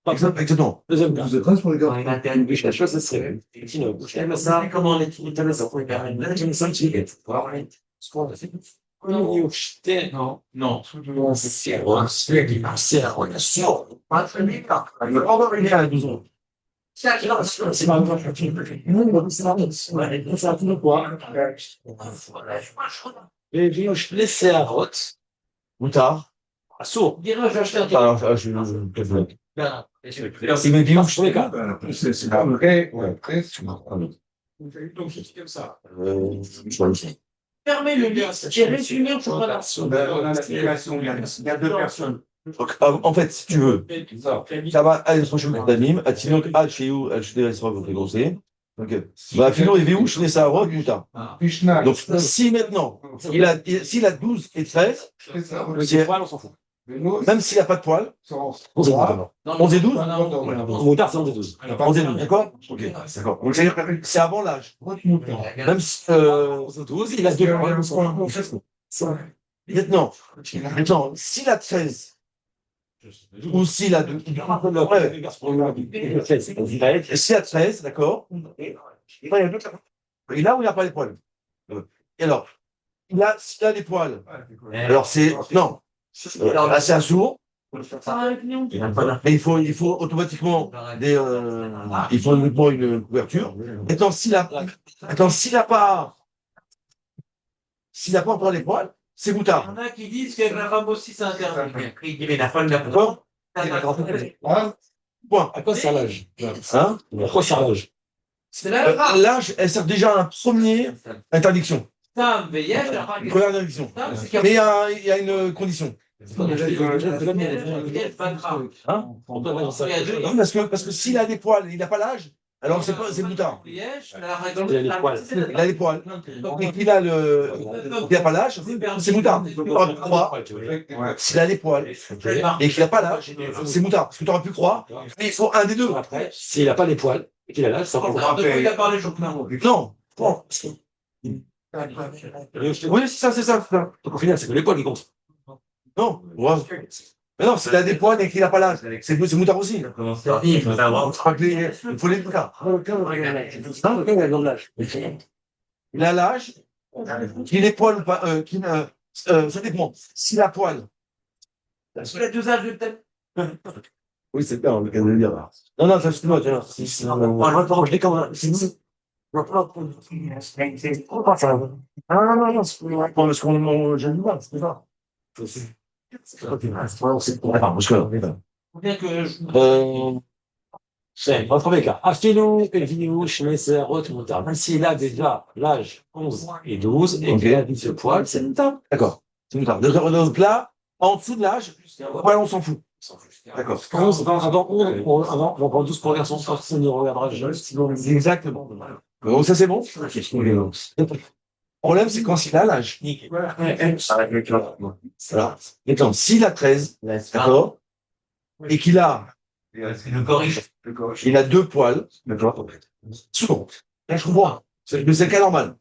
Par exemple, exactement. Deuxième cas. Pour les gars. La chose, c'est ça, comment les non, non. Les הערות, מותר. אסור. אם הביאו שני Donc, c'est comme ça. Fermez le livre et résumez pour la Il y a 2 personnes. Donc, en fait, si tu veux, ça va aller sur le d'anime, à Tinok, à Chéou, à Chédé, ça va vous présenter. Donc, bah, Philo et Véou, je n'ai ça à Rogue, Mouta. Donc, si maintenant, s'il a 12 et 13, poils, on s'en fout. même s'il n'a pas de poils, 11 et 12, Moutard, c'est 11 et 12. 11 et 12, d'accord? Ok, d'accord. Donc, c'est-à-dire que c'est avant l'âge. Même si, 12, il a 2 poils. maintenant, s'il a 13, ou s'il a 2, s'il a 13, d'accord? Et là où il n'a pas les poils. Et alors, s'il a des poils, alors c'est, non, là c'est un sourd, mais il faut automatiquement il faut une couverture. Maintenant, s'il n'a pas encore les poils, c'est Il y moutard. en a qui disent qu'avec la femme aussi, c'est interdit. D'accord? Point. À quoi sert l'âge? Hein? À quoi sert l'âge? C'est là, L'âge, elle sert déjà à une première interdiction. femme, veillage, Une première interdiction. Mais il y a une condition. Hein? Non, parce que s'il a des poils, il n'a pas l'âge, alors c'est moutard. Il a des poils. Et qu'il n'a pas l'âge, c'est moutard. S'il a des poils et qu'il n'a pas l'âge, c'est moutard. Parce que tu aurais pu croire, mais il faut un des deux. Après, s'il n'a pas les poils et qu'il a l'âge, ça va Il a parlé Journal. Non. Oui, c'est ça. Donc au final, c'est que les poils qui comptent. Non. Ouais. Mais non, s'il a des poils et qu'il n'a pas l'âge, c'est moutard aussi. Il faut les deux cas. Il a l'âge, qu'il ait poils ou pas, ça dépend. S'il a poil. Il a 2 âges de tête. Oui, c'est bien, on vient de le dire. Non, ça c'est moi, tiens. Je l'ai quand même. Parce qu'on, j'ai du mal, c'est ça. Attends, parce que, Bien que c'est votre premier cas. Achetez-nous une vidéo chez Messer Rothmundard. Même s'il a déjà l'âge 11 et 12 et qu'il a 10 poils, c'est moutard. d'accord. C'est moutard. Donc là, en dessous de l'âge, poil, on s'en fout. D'accord. 11, avant 12 pour garçons, ça ne regardera jamais. Exactement. Donc ça c'est bon. Le problème, c'est quand il a l'âge. Voilà. Maintenant, s'il a 13, d'accord, et qu'il a, il a 2 poils, d'accord, souvent, là, je comprends. C'est le cas normal.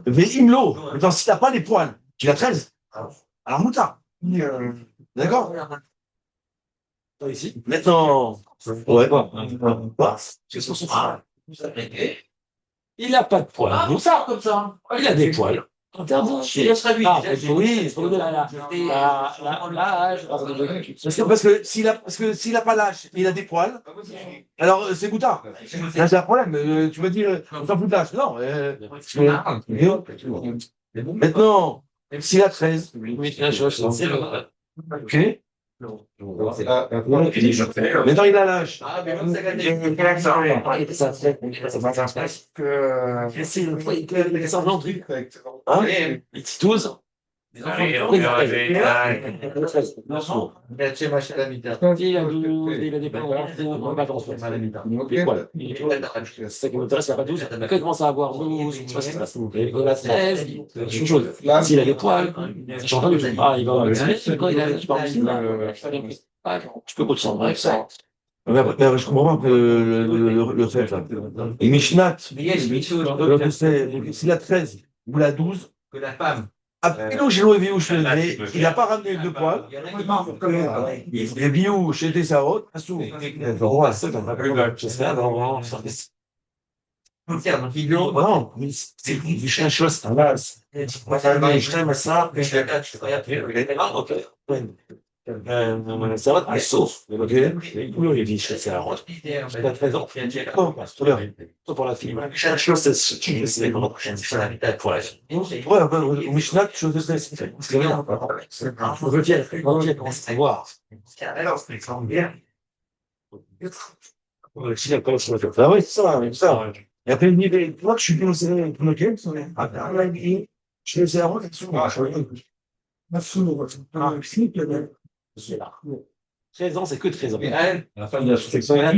Mais Imlo, maintenant, s'il n'a pas les poils, qu'il a 13, alors moutard. D'accord? Ici. Maintenant, ouais. Il n'a pas de poils. Ah, ça, comme ça. Il a des poils. Il laisserait lui. Oui, pour donner l'âge. Parce que s'il a pas l'âge, il a des poils, alors c'est moutard. Là, c'est un problème. Tu vas dire, on s'en fout de l'âge. Non. Maintenant, s'il a 13, ok. Maintenant, il a l'âge. Ah, mais même ça gagne. Hein? Il dit 12. Il a tué Machel à mi-temps. Il a 12, il a des vacances, c'est ça qui m'intéresse, il n'a pas 12. Quand il commence à avoir 12, je sais pas ce qui se passe. Et il a 13, c'est une chose. S'il a des poils, ça change rien du tout. Ah, il va au médecin, quand il a, tu parles tu peux continuer avec ça. Mais je comprends pas le fait là. Et Mishnat, s'il a 13 ou la 12, Que la femme. Apilo Gilo et Viouche, il n'a pas ramené de poils. Et Viouche était sa haute, à sous. J'espère, non, Non, c'est une chose, c'est un vase. Ça va, sauf, ok, les vies, c'est la route. J'ai pas 13 ans. Oh, c'est bien. Pour la fille. Chaque chose, c'est la prochaine, c'est la vitale pour la fille. Ouais, au Mishnah, chose de ça, c'est rien. Je veux dire, comment c'est voir. Ah oui, c'est ça, c'est ça. Et après, il me dit, toi, je suis venu au Sénégal, pour lequel, je suis laissé la route, C'est là. 13 ans, c'est que 13 ans. Mais elle, La femme de la section est là. En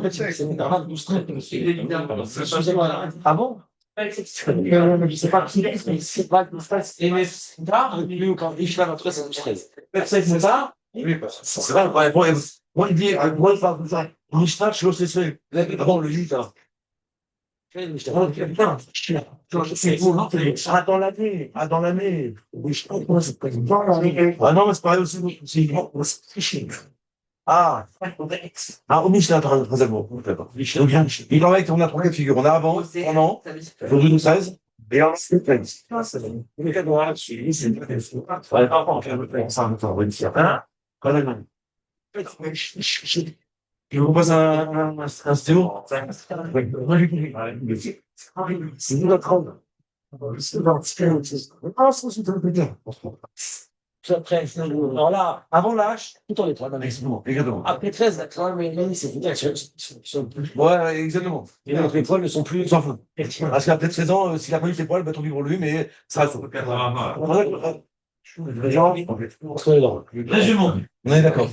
fait, c'est littéralement 12 traits. Ah bon? Je sais pas qui est, mais c'est pas que fasse. Et mais c'est tard, lui, ou quand il fait la 13, c'est 13. C'est ça? Oui, c'est vrai, moi, il dit, moi, il parle de ça. Mishnah, je sais, c'est. Bon, le lit, là. Ah, dans l'année. Ah, dans l'année. Ah non, mais c'est pareil aussi. Ah. Ah, au Mishnah, très bon. Il en va on a trois cas de figure. On a avant, pendant, aujourd'hui, nous 16. Et ensuite, je vous propose un stéo. C'est une autre homme. Après, alors là, avant l'âge, tout en les trois, Exactement. après 13, la crème et c'est fini. Ouais, exactement. Et donc les poils ne sont plus. On s'en fout. Parce qu'à peut-être 13 ans, s'il a pas eu ses poils, bah, tant pis pour lui, mais ça reste. Résumons. On est d'accord.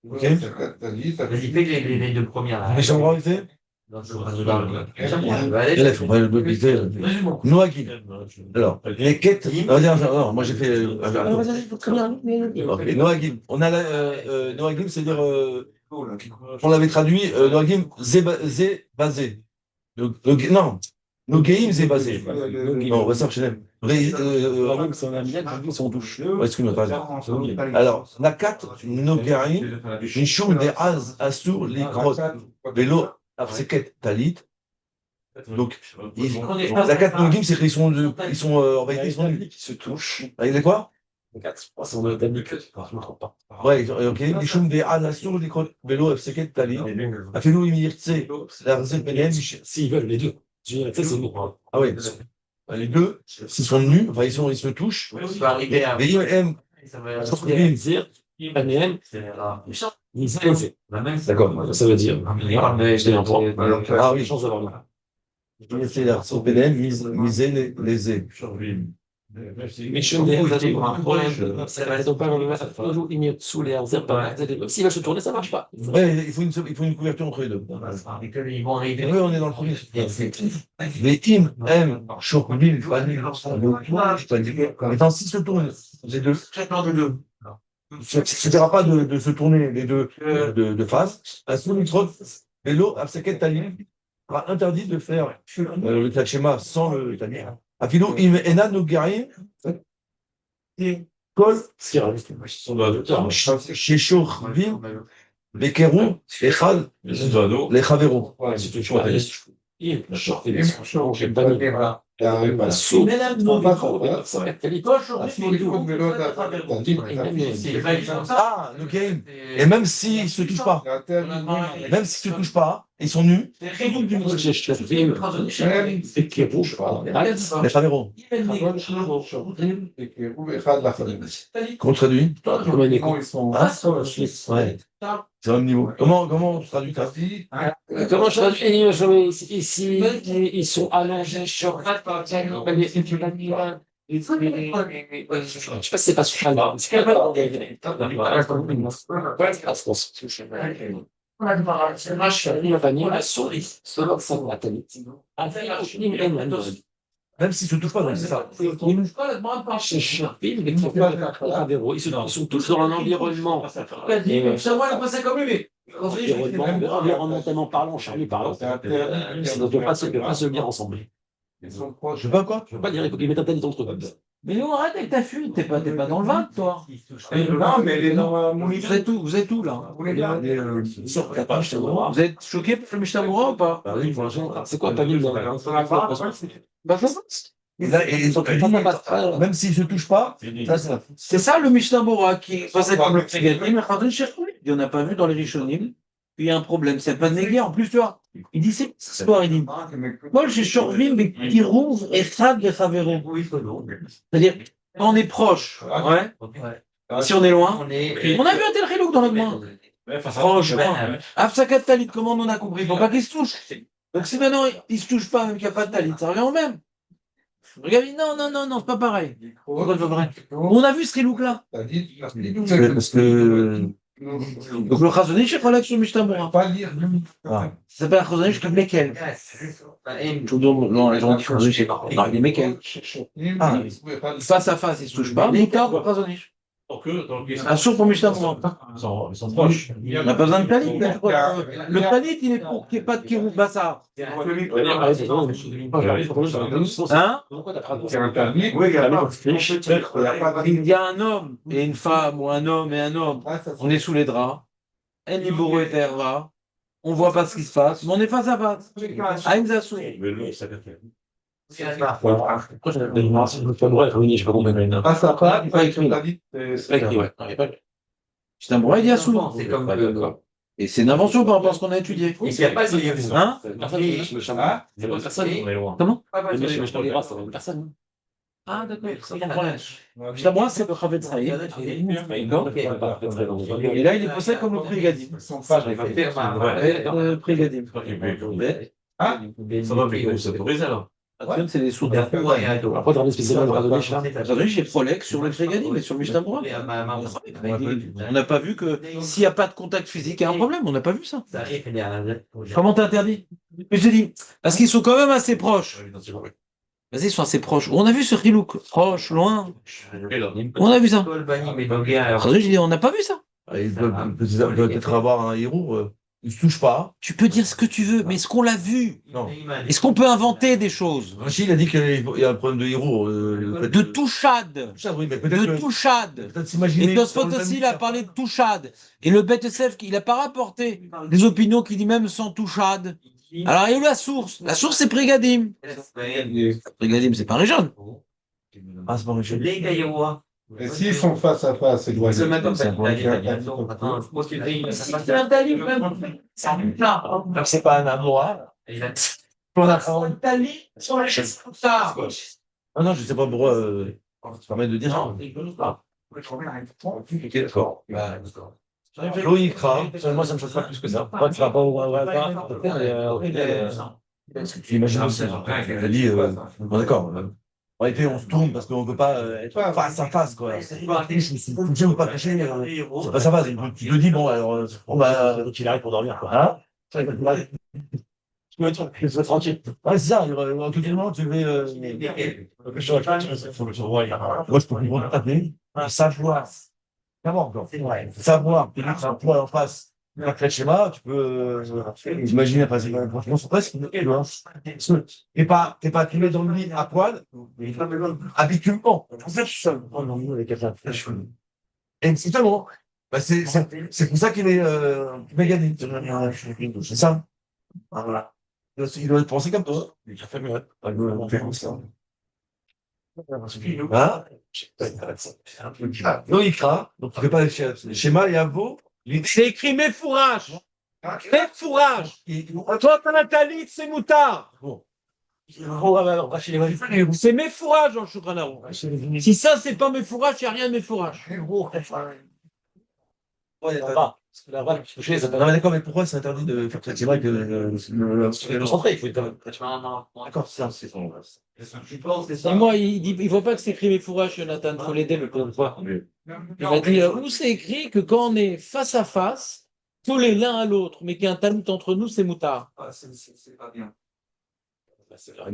Ok. Vas-y, fais les deux premières là. Les chambres arrêtées? Noagim. Alors, les quêtes. Non, moi j'ai fait. Ok, Noagim. On a Noagim, c'est-à-dire. On l'avait traduit, Noagim, basé. Non, Nogaim, c'est basé. Non, on va s'enchaîner. C'est un ami qui sont touche. Excuse-moi, pardon. Alors, Nakat, Nogaim, Nishum des Az, Asur, les grottes. Vélo, Apseket, Talit. Donc, la 4 Nogim, c'est qu'ils sont, en vérité, ils sont nus. Qui se touchent. Avec les quoi? Les 4, c'est un ami que je ne trompe pas. Ouais, ok. Les choum des Alasur, les vélo, Apseket, Talit. Afelo, Imirtse, la Rzet, Benem, S'ils veulent, les deux. C'est nous. ah ouais. Les deux, s'ils sont nus, enfin, ils se touchent. Ça va arriver à. Mais IM, D'accord, ça veut dire. ah oui, chance d'avoir le. C'est la Benem, miser les ais. Mais je ne pour un problème. Ça va être pas toujours sous les herbes. S'il va se tourner, ça ne marche pas. Ouais, il faut une couverture entre les deux. Ils vont arriver. Oui, on est dans le premier. Les im, m, chocobil, vanille, étant s'ils se tournent, les deux. Chacun de deux. Ça ne suffira pas de se tourner les deux de face. À ce micro, vélo, abseket talim, sera interdit de faire le tachema sans le talim. Afilo, im, ena, nogarim, kol, chez Chorvim, les Kérou, les Chal, les Chavéro. C'est toujours Ah, le game. Et même s'ils ne se touchent pas, ils sont nus, les Chavéro. Comment on traduit? Ouais. C'est le même niveau. Comment on traduit ça? Comment je traduis ici, ils sont allongés sur Je sais pas si c'est pas super. C'est quand même. Même s'ils se touchent pas, donc c'est ça. Ils sont tous dans un environnement. Environnementalement parlant, charnel parlant. Ça ne peut pas se lire ensemble. Je sais pas quoi. Je veux pas dire, il faut qu'ils mettent un tel entre eux. Mais nous, arrête avec ta fuite, t'es pas dans le vin, toi. Non, mais elle est dans mon Vous êtes où, là? Vous l'êtes là? Vous êtes choqués pour le Mishnah Moura ou pas? Bah oui, pour l'instant. C'est quoi ta ville dans Bah, ça passe. Même s'ils se touchent pas, ça. C'est ça le Mishnah Moura qui passait comme le Prégadim, mais Khadrin Cherkouli. Il n'y en a pas vu dans les Rishonim. Puis il y a un problème, c'est pas négué. En plus, tu vois, il dit c'est cette histoire, il dit. Moi, j'ai survécu, mais qui rouvre et Chad et Chavero. C'est-à-dire, quand on est proche, ouais. Si on est loin, on a vu un tel Chilouk dans notre main. Proche, Afsakat Talit, comment on a compris? Il ne faut pas qu'ils se touchent. Donc si maintenant ils ne se touchent pas, même qu'il n'y a pas de Talit, ça revient au même. Regarde, non, c'est pas pareil. Pourquoi c'est pas pareil? On a vu ce Chilouk-là. Parce que. Donc le Chazonish est relève sur Mishnah Moura. Ça s'appelle Chazonish comme Mekel. Non, les gens disent Chazonish, c'est pas. Non, il est Mekel. Face à face, ils se touchent pas. Moutar pour Chazonish. Un sourd pour Mishnah Moura. Ils sont proches. On n'a pas besoin de Talit. Le Talit, il est pour qu'il n'y ait pas de Kirou Bassar. Hein? Il y a un homme et une femme, ou un homme et un homme. On est sous les draps. On voit pas ce qui se passe, mais on est face à face. Aïn Zassou. C'est un broye, il y a souvent. Et c'est une invention par rapport à ce qu'on a étudié. Hein? Comment? Personne. Ah, d'accord, c'est pas un problème. Mishnah Moura, c'est le Chavetz Chaim. Et là, il est posé comme le Prégadim. Le Prégadim. Ça va, mais c'est autorisé alors. C'est des sourds. Après, dans les spécialistes de Radonich, là. Radonich est prolègue sur le Prégadim et sur le Mishnah Moura. On n'a pas vu que s'il n'y a pas de contact physique, il y a un problème. On n'a pas vu ça. Comment t'as interdit? Mais je te dis, parce qu'ils sont quand même assez proches. Vas-y, ils sont assez proches. On a vu ce Chilouk. Proche, loin. On a vu ça. Radonich, j'ai dit, on n'a pas vu ça. Ils peuvent peut-être avoir un héros. Ils ne se touchent pas. Tu peux dire ce que tu veux, mais est-ce qu'on l'a vu? Non. Est-ce qu'on peut inventer des choses? Rachid, il a dit qu'il y a un problème de héros. De touchade. Oui, mais peut-être De touchade. peut-être s'imaginer. Et Tosfot aussi, il a parlé de touchade. Et le Bet Yosef, il n'a pas rapporté des opinions qui disent même sans touchade. Alors, il y a eu la source. La source, c'est Prégadim. Prégadim, c'est pas Réjeune. Ah, c'est pas Rachid. Et s'ils sont face à face, c'est doit C'est un talit, même. C'est pas un amour. On a un talit sur la chaise comme ça. Ah non, je sais pas pourquoi. Ça permet de dire ça. Ok, d'accord. Loïc Ra. Moi, ça me choque pas plus que ça. Après, tu vas pas au J'imagine aussi. Elle a dit, bon, d'accord. En effet, on se tourne parce qu'on ne peut pas être face à face, quoi. Je suis touché ou pas touché, c'est pas ça va. Tu te dis, bon, alors, on va. Donc, il arrive pour dormir, quoi. Hein? Je suis tranquille. Ouais, c'est ça. En tout moment, tu vais. Moi, je peux comprendre taper. Savoir. Comment, quoi. Savoir que tu as un poids en face. Après le schéma, tu peux imaginer, franchement, c'est presque t'es pas tombé dans le lit à poil, habituellement. En fait, je suis seul. Et c'est tellement. Bah, c'est pour ça qu'il est mégané. C'est ça. Voilà. Il doit penser comme toi. Il a fait mieux. Hein? Loïc Ra, donc tu fais pas les schémas, et à vous. C'est écrit mes fourrages. Mes fourrages. Toi, t'as la talit, c'est moutard. C'est mes fourrages dans le Shulchan Aruch. Si ça, c'est pas mes fourrages, il n'y a rien de mes fourrages. Ouais, Parce que la vraie, toucher, ça non, mais d'accord, mais pourquoi c'est interdit de faire c'est vrai que le centré, il faut être. D'accord, c'est ça, c'est son. Et moi, il voit pas que c'est écrit mes fourrages, Jonathan. Faut l'aider, le pauvre. Il a dit où c'est écrit que quand on est face à face, collés l'un à l'autre, mais qu'il y a un talmud entre nous, c'est moutard. C'est pas bien. C'est vrai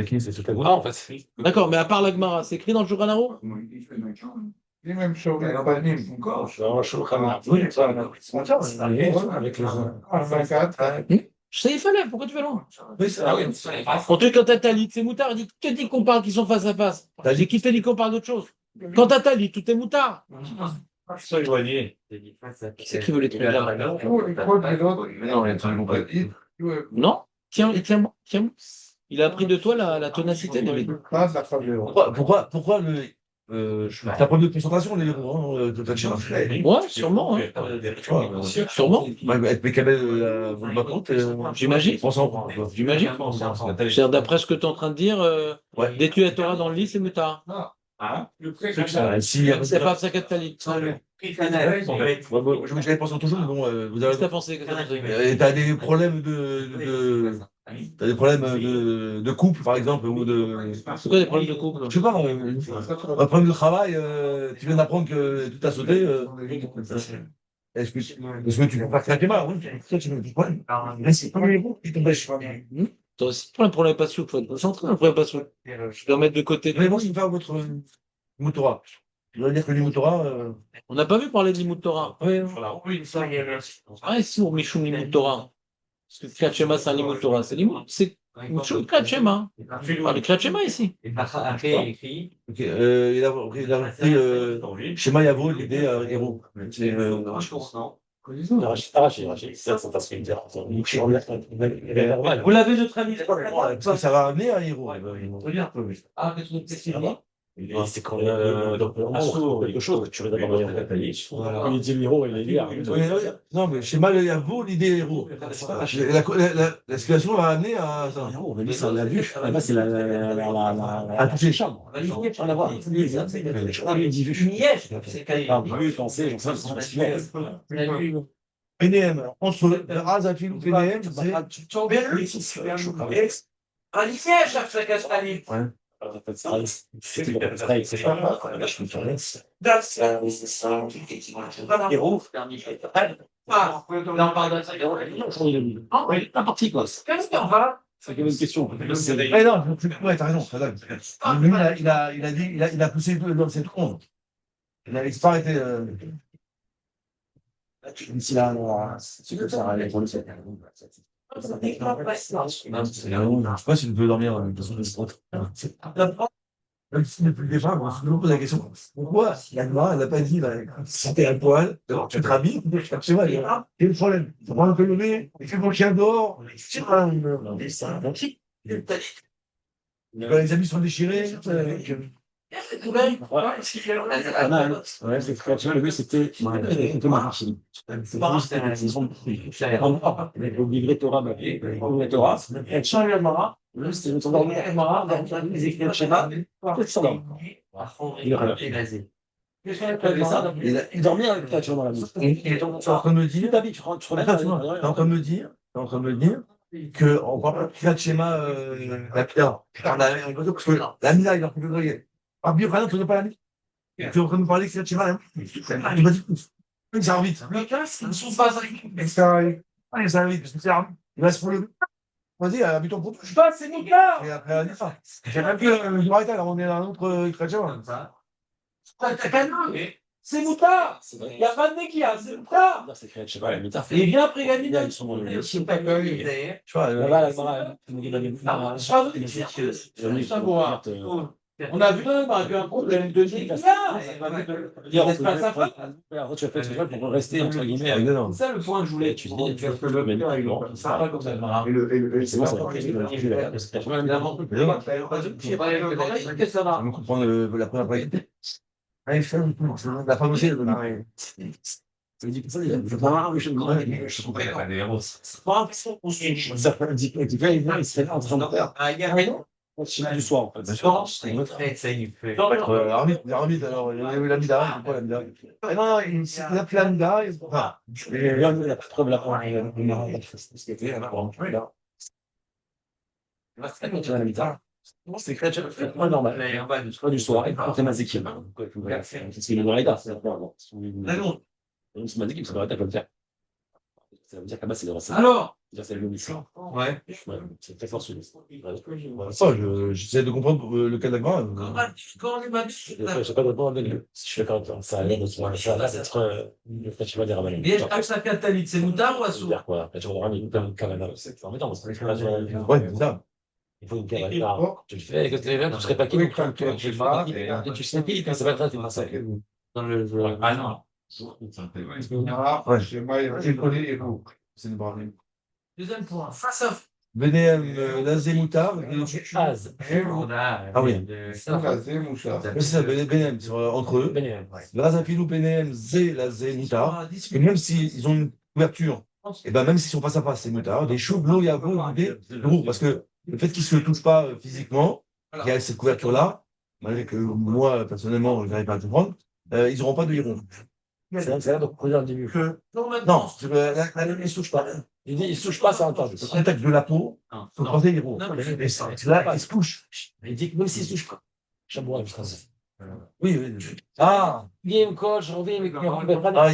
qu'il c'est tout à en fait. D'accord, mais à part la Gemara, c'est écrit dans le Shulchan Aruch? Les mêmes choses. Avec les 24. Je sais, il fallait, pourquoi tu vas loin? Oui, c'est Ah oui, Pour toi, quand t'as talit, c'est moutard. Il dit, qui te dit qu'on parle qu'ils sont face à face? C'est qui te dit qu'on parle d'autre chose? Quand t'as talit, tout est moutard. Ils sont éloignés. Qui c'est qui veut les trucs là maintenant? Non, il y a un groupe. Non? Tiens, tiens. Il a appris de toi la ténacité, David. Pourquoi c'est un problème de concentration, les héros, de ta chaîne. Ouais, sûrement. Hein. Sûrement. Avec mes cabelles, ma compte, J'imagine. J'imagine. C'est-à-dire, d'après ce que tu es en train de dire, Ouais. d'étudier la Torah dans le lit, c'est moutard. C'est pas ça qu'à talit. J'avais pensé toujours, mais bon, vous Qu'est-ce que t'as avez. pensé? T'as des problèmes t'as des problèmes de couple, par exemple, ou de. C'est quoi des problèmes de couple? Je sais pas, un problème de travail, tu viens d'apprendre que tout a sauté. Est-ce que tu peux pas craquer mal? Oui, tu me dis quoi? Mais c'est pas les héros qui t'empêchent. Toi aussi, pour un problème pas souples, faut être concentré, un problème pas souple. Je dois mettre de côté. Mais moi, je vais faire votre Moutora. Je dois dire que les Moutora. On n'a pas vu parler de Limut Torah. Oui, Ah, si, on Mishum Limut Torah. Parce que Kriyat Shema, c'est un Limut Torah. C'est Limut, c'est Mishum Kriyat Shema. On parle de Kriyat Shema ici. Après, il écrit. Ok, il a repris Schéma Yavo, l'idée héros. C'est. Arraché. Ça passe une dire. Vous l'avez, notre ami. Parce que ça va amener un héros. Ah, qu'est-ce qu'il dit? C'est quand quelque chose que tu veux d'abord il dit l'héros et les liens. Non, mais Schéma Yavo, l'idée héros. La situation va amener à ça. On a dit ça, on l'a vu. Là-bas, c'est la toutes les chambres. Rien à voir. Il dit vu. Vu, penser, j'en sais pas. PNM, entre Razafil ou PNM, C'est une question. Eh non, ouais, t'as raison. Lui, il a poussé dans cette compte. Il n'avait pas arrêté. Si là, c'est ça, elle est pour le faire. Je sais pas si tu peux dormir dans son restaurant. Depuis le départ, je me pose la question pourquoi la noire, elle n'a pas dit si t'es à poil, alors tu te rhabilles, c'est vrai, quel est le problème? Tu prends un peu le nez, tu fais ton chien dehors, c'est pas les habits sont déchirés. Ouais, c'est très le but, c'était un peu ma machine. Le livret Torah, le Torah, elle change le Mara, c'était le temps de Mara, les écrits de schéma, tout ça. Il dormait avec ta dans la nuit. Tu es en train de me dire, que on va pas faire de schéma lapidar. Parce que la mina, il a fait ah, bien, tu n'as pas la mina. Tu es en train de me parler que c'est de schéma, hein. Tu m'as dit que ça va vite. Ils sont pas mais ça arrive. Ah, ça arrive vite, parce que c'est arme. Il reste pour le. Vas-y, habite-toi pour tout. Je passe, c'est mon gars! Et après, elle a dit ça. J'ai même plus du Marita, là, on est dans un autre Kratchama. C'est moutard! Il n'y a pas de nez qui a, c'est moutard! C'est créé, je sais pas, la mitard. Et bien après gagner, Ils sont dans le tu vois, on a vu un problème de nez. Tu as fait exprès pour rester entre guillemets. C'est ça le point que je voulais étudier. Tu as fait le même Ça va comme ça. C'est bon, ça va. On comprend la première partie. La femme aussi, elle Ça veut dire que ça, je comprends. Ça fait un petit peu, il se fait en train de faire. C'est du soir, en fait. Armide, alors, il y a eu l'amida, c'est quoi l'amida? Non, il a pris l'amida, enfin, Il y a pas de preuve là pour c'est pas normal. C'est pas du soir, et pas Mazikim. C'est une Moraïda. C'est Mazikim, ça doit être comme ça. Ça veut dire qu'à bas, c'est le racine. Alors, C'est le mission. ouais. C'est très fort, celui-là. ça, j'essaie de comprendre le cas d'Agma. Quand on est mal, Je sais pas de quoi, je suis d'accord avec toi. Ça a l'air d'être le festival des Ramalais. et Aksa Katalit, c'est moutard ou assourd? C'est-à-dire quoi? Tu vas avoir une caravane. C'est embêtant, parce que Ouais, c'est ça. il faut une caravane. Tu le fais, que tu es là, tu serais pas qui, tu le fais, et tu sais qui, quand ça va être ça. Dans le jeu. Ah non. Chez moi, il y a Écolé et vous. C'est une brave. Deuxième point, face off. Benem, Lazemoutar. Az. Ah oui. Lazé, Moucha. C'est ça, Benem, entre eux. Lazapilou, Benem, Zé, Lazé, Moutar. Et même s'ils ont une couverture, et ben même s'ils sont face à face, c'est Moutar. Les choux, l'eau, Yavo, l'idée, lourd. Parce que le fait qu'ils ne se touchent pas physiquement, il y a cette couverture-là, malgré que moi, personnellement, je n'arrive pas à comprendre, ils n'auront pas de héros. C'est là, donc, regarde le début. Non, maintenant. Non, la il ne se touche pas. Il dit, il se touche pas, c'est entendu. Le contact de la peau, faut croiser les héros. Non, mais Et là, ils se touchent. Il dit que même s'il se touche pas. Chabois, je pense. Oui, oui. Ah, Game coach, on vient, mais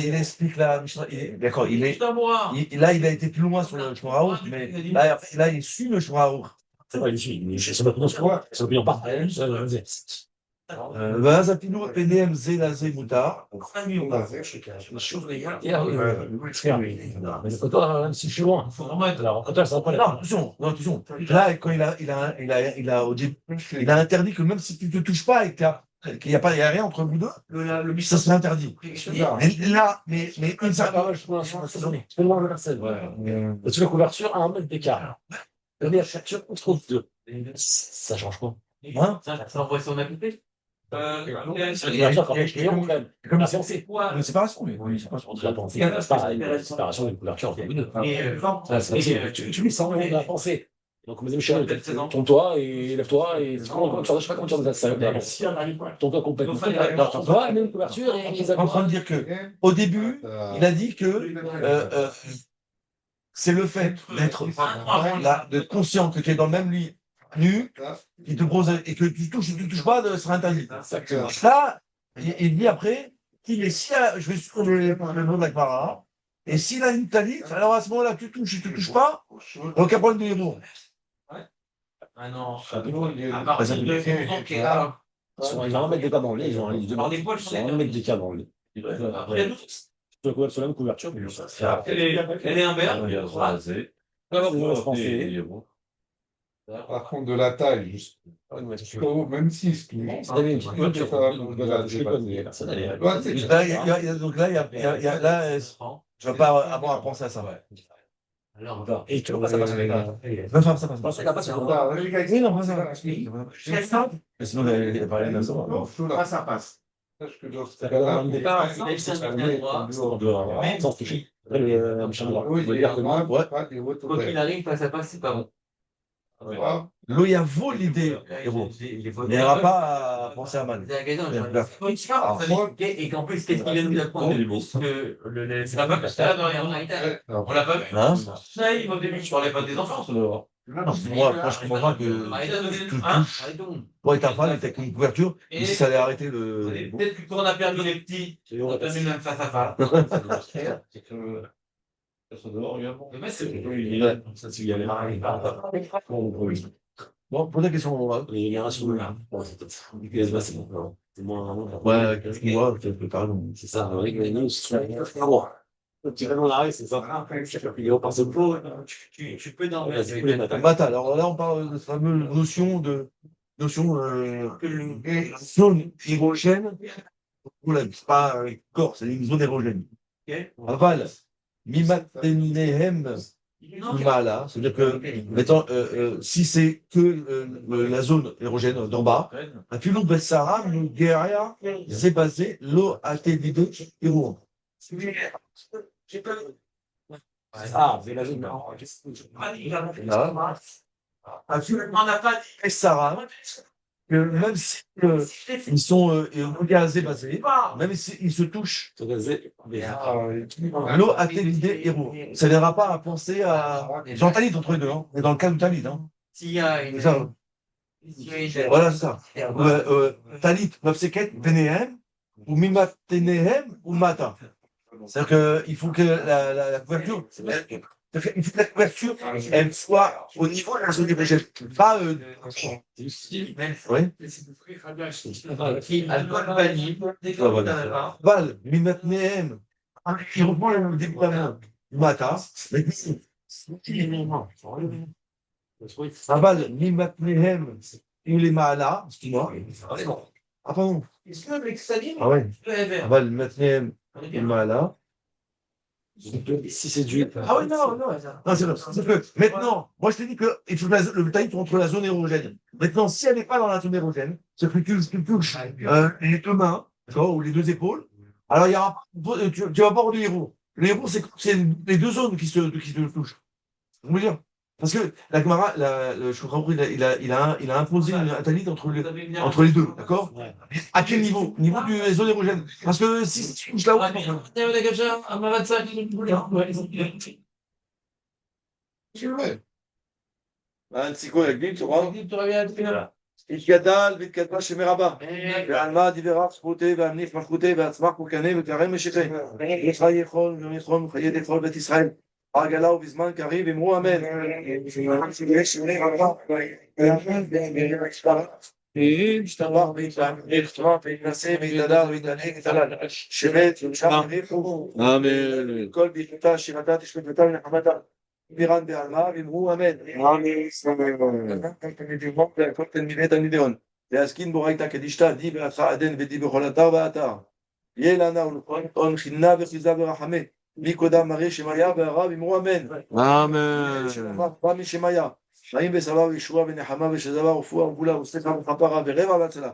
il explique la Mishnah. D'accord, Juste à moi. là, il a été plus loin sur le Shmoraout, mais là, il suit le Shmoraout. c'est vrai, il suit. C'est pas pour soi. C'est opinion partagée. Vazapilou, Penem, Zé, Lazé, Moutar. Mais le coton, même si je suis loin, faut remettre. Alors, coton, c'est un problème. Non, attention. Là, quand il a interdit que même si tu ne te touches pas et qu'il n'y a rien entre vous deux, ça serait interdit. Mais là, mais une certaine. C'est loin de la scène. Parce que la couverture a un mètre d'écart. La couverture, on trouve deux. Ça change quoi? Hein? Ça envoie son appliqué. Comme la séance. Une séparation, mais. Oui, on dirait penser. C'est pas une séparation d'une couverture entre vous deux. Tu lui sens de la pensée. Donc, mesdames et messieurs, tourne-toi et lève-toi et je sais pas comment tu regardes ça. Tourne-toi complètement. Tourne-toi, mets une couverture et Je suis en train de dire que, au début, il a dit que c'est le fait d'être conscient que tu es dans le même lit nu, qui te pose, et que tu ne touches pas, ce sera interdit. Ça, il dit après, je vais suivre le nom de la Gemara, et s'il a une talit, alors à ce moment-là, tu touches, tu ne touches pas, donc un problème de héros. Ah non. Ils vont mettre des cas dans le lit, ils vont mettre des cas dans le lit. Après, tu peux sur la même couverture, mais elle est un berbe. Par contre, de la taille, juste. Même si c'est tout. Donc là, je ne vais pas avoir à penser à ça. Alors, et tu vois, ça passe. Ça passe. Oui, non, ça. Mais sinon, il a parlé de ça. Ça passe. Sans toucher. Quoi qu'il arrive, face à face, c'est pas bon. Loya vaut l'idée, héros. Il n'ira pas à penser à mal. Et qu'en plus, qu'est-ce qu'il vient de nous apprendre? C'est la même chose on l'a pas vu. Ça, il au début, je parlais pas des enfants. Moi, je comprends pas que toi et ta femme étaient avec une couverture, et si ça allait arrêter le. Peut-être que quand on a perdu les petits, on a perdu même face à face. Le mec, c'est Bon, pose la question. Les générations là. C'est moins. Ouais, qu'est-ce qu'on voit? C'est ça, avec les news. Tu vas dans l'arrêt, c'est ça. Il repasse au pot. Tu peux dormir. Alors là, on parle de cette fameuse notion zone érogène. C'est pas corps, c'est une zone érogène. Aval, mimatenehem, là, c'est-à-dire que, mettons, si c'est que la zone érogène d'en bas, un filou bessara, nous guerrière, c'est basé l'eau à tédide héros. Ah, c'est la zone. absolument, on n'a pas dit, et Sarah, que même si ils sont regazés, basés, même s'ils se touchent, l'eau a été l'idée héros. Ça ne l'aidera pas à penser à. Jean Talit entre les deux, hein. On est dans le cas de Talit. Hein. S'il y a une. Ça, voilà, c'est ça. Talit, Mapseket, Benehem, ou Mimat Tenehem, ou Mata. C'est-à-dire qu'il faut que la couverture. Il faut que la couverture, elle soit au niveau de la zone érogène. Pas. Oui. Val, Mimatnehem. Il reprend le déploiement du matin. Val, Mimatnehem. Il est Maala. Excuse-moi. Ah, pardon. Ah ouais. Val, Mimatnehem. Il est Maala. Si c'est du. Ah oui, non, c'est vrai. Maintenant, moi je t'ai dit qu'il faut que le taille entre la zone érogène. Maintenant, si elle n'est pas dans la zone érogène, c'est que tu touches les deux mains, ou les deux épaules, alors il y aura, tu vas pas avoir de héros. Le héros, c'est les deux zones qui se touchent. Vous voulez dire? Parce que la Gemara, je comprends, il a imposé un talit entre les deux, d'accord? À quel niveau? Au niveau des zones érogènes. Parce que si tu touches là-haut, הנציגו יגדיל תורה, יתגדל ויתקדמה שמרבה, ועלמה דיברה זכותי והמניף מלכותי והצמח מוקנה וקרם משיחי, לך יכול ומיכון וחיית יכול בית ישראל, עגלה ובזמן קריב אמרו אמן. ישתבח ויתנשא ויתהדר ויתענג ויתהלל, שמת ונשם וריחו, אמן. כל ברכתה שירתה תשמטתה ונחמתה. בירן בעלמה, ואמרו אמן. כל תלמידי תלמידיון. להסכין בורייתא קדישתא, די ברכה עדן ודי בכל אתר ואתר. יהיה לנו ולכל חינה וחיזה ורחמה. מי קודם מראה שמיה והרב אמרו אמן. אמן. בא משמיה. חיים ושבע וישועה ונחמה ושזבה ורפואה וגאולה וסליחה וכפרה ורבע והצלה.